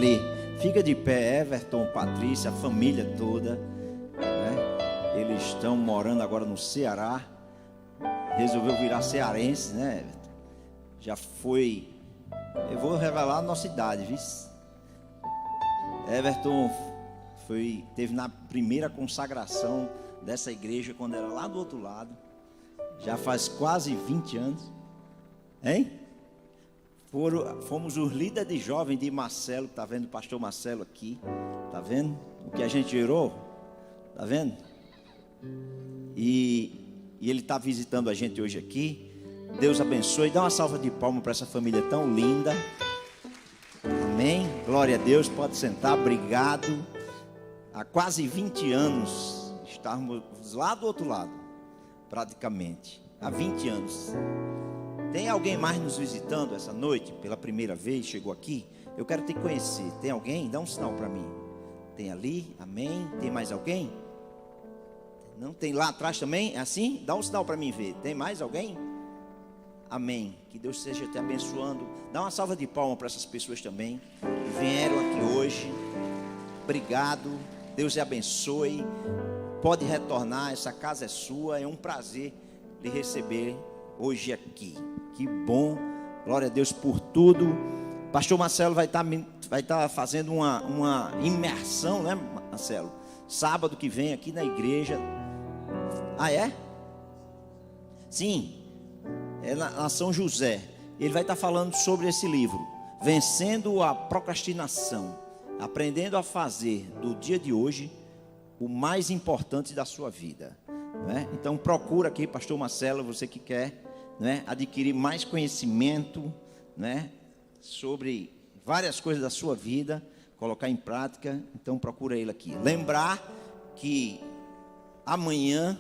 ali. Fica de pé, Everton, Patrícia, a família toda, né? Eles estão morando agora no Ceará. Resolveu virar cearense, né, Everton? Já foi. Eu vou revelar a nossa idade, viu? Everton teve na primeira consagração dessa igreja quando era lá do outro lado. Já faz quase 20 anos. Hein? Fomos os líderes de jovem de Marcelo. Tá vendo o pastor Marcelo aqui? Tá vendo o que a gente gerou? Tá vendo? E ele está visitando a gente hoje aqui. Deus abençoe. Dá uma salva de palmas para essa família tão linda. Amém. Glória a Deus. Pode sentar. Obrigado. Há quase 20 anos estávamos lá do outro lado, praticamente. Há 20 anos. Tem alguém mais nos visitando essa noite? Pela primeira vez chegou aqui? Eu quero te conhecer. Tem alguém? Dá um sinal para mim. Tem ali? Amém. Tem mais alguém? Não tem lá atrás também? É assim? Dá um sinal para mim ver. Tem mais alguém? Amém. Que Deus esteja te abençoando. Dá uma salva de palmas para essas pessoas também que vieram aqui hoje. Obrigado. Deus te abençoe. Pode retornar. Essa casa é sua. É um prazer lhe receber hoje aqui. Que bom. Glória a Deus por tudo. Pastor Marcelo vai estar fazendo uma imersão, né, Marcelo? Sábado que vem aqui na igreja. Ah, é? Sim. É na São José. Ele vai estar falando sobre esse livro, Vencendo a Procrastinação, aprendendo a fazer do dia de hoje o mais importante da sua vida, né? Então procura aqui, pastor Marcelo, você que quer, né, adquirir mais conhecimento, né, sobre várias coisas da sua vida, colocar em prática. Então procura ele aqui. Lembrar que amanhã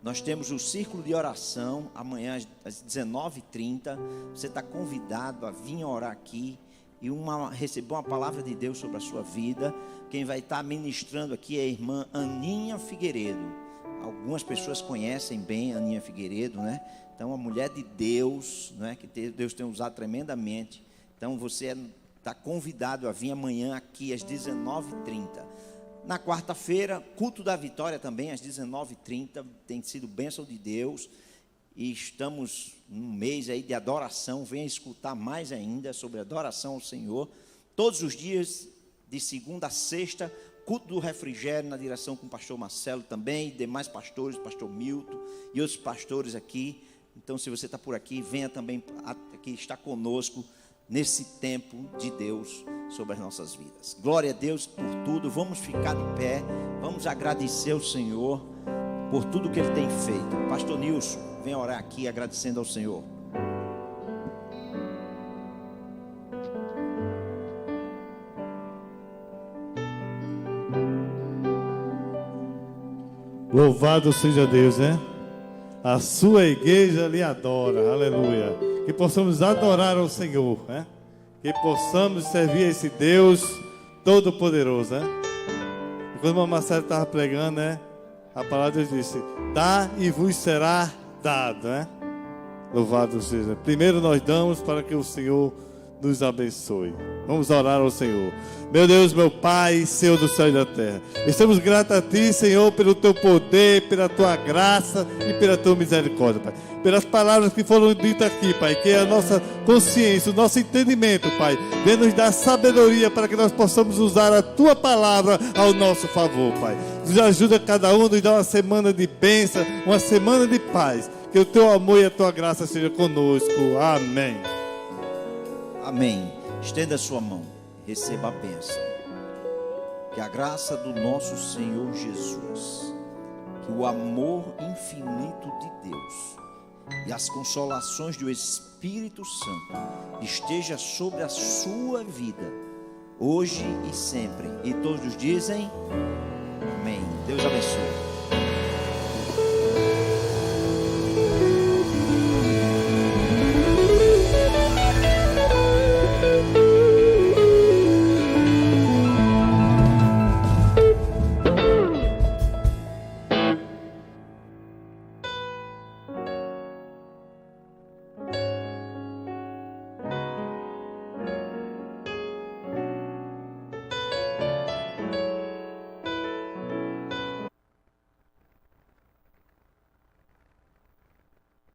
nós temos o círculo de oração, amanhã às 19h30. Você está convidado a vir orar aqui e receber uma palavra de Deus sobre a sua vida. Quem vai estar ministrando aqui é a irmã Aninha Figueiredo. Algumas pessoas conhecem bem a Aninha Figueiredo, né? Então, uma mulher de Deus, né, que Deus tem usado tremendamente. Então, você está convidado a vir amanhã aqui às 19h30. Na quarta-feira, culto da vitória também, às 19h30, tem sido bênção de Deus, e estamos num mês aí de adoração. Venha escutar mais ainda sobre adoração ao Senhor, todos os dias, de segunda a sexta, culto do refrigério, na direção com o pastor Marcelo também, e demais pastores, pastor Milton, e outros pastores aqui. Então, se você está por aqui, venha também aqui estar conosco, nesse tempo de Deus sobre as nossas vidas. Glória a Deus por tudo. Vamos ficar de pé, vamos agradecer ao Senhor por tudo que Ele tem feito. Pastor Nilson, vem orar aqui agradecendo ao Senhor. Louvado seja Deus, né? A sua igreja lhe adora, aleluia. Que possamos adorar ao Senhor, né? Que possamos servir a esse Deus Todo-Poderoso, né? E quando o Marcelo estava pregando, né? A palavra de Deus disse: dá e vos será dado, né? Louvado seja. Primeiro nós damos para que o Senhor nos abençoe. Vamos orar ao Senhor. Meu Deus, meu Pai, Senhor do céu e da terra, estamos gratos a Ti, Senhor, pelo Teu poder, pela Tua graça e pela Tua misericórdia, Pai. Pelas palavras que foram ditas aqui, Pai, que é a nossa consciência, o nosso entendimento, Pai, vem nos dar sabedoria para que nós possamos usar a Tua palavra ao nosso favor, Pai. Nos ajuda cada um, nos dá uma semana de bênção, uma semana de paz. Que o Teu amor e a Tua graça seja conosco. Amém. Amém. Estenda a sua mão, receba a bênção. Que a graça do nosso Senhor Jesus, que o amor infinito de Deus e as consolações do Espírito Santo esteja sobre a sua vida, hoje e sempre. E todos dizem amém. Deus abençoe.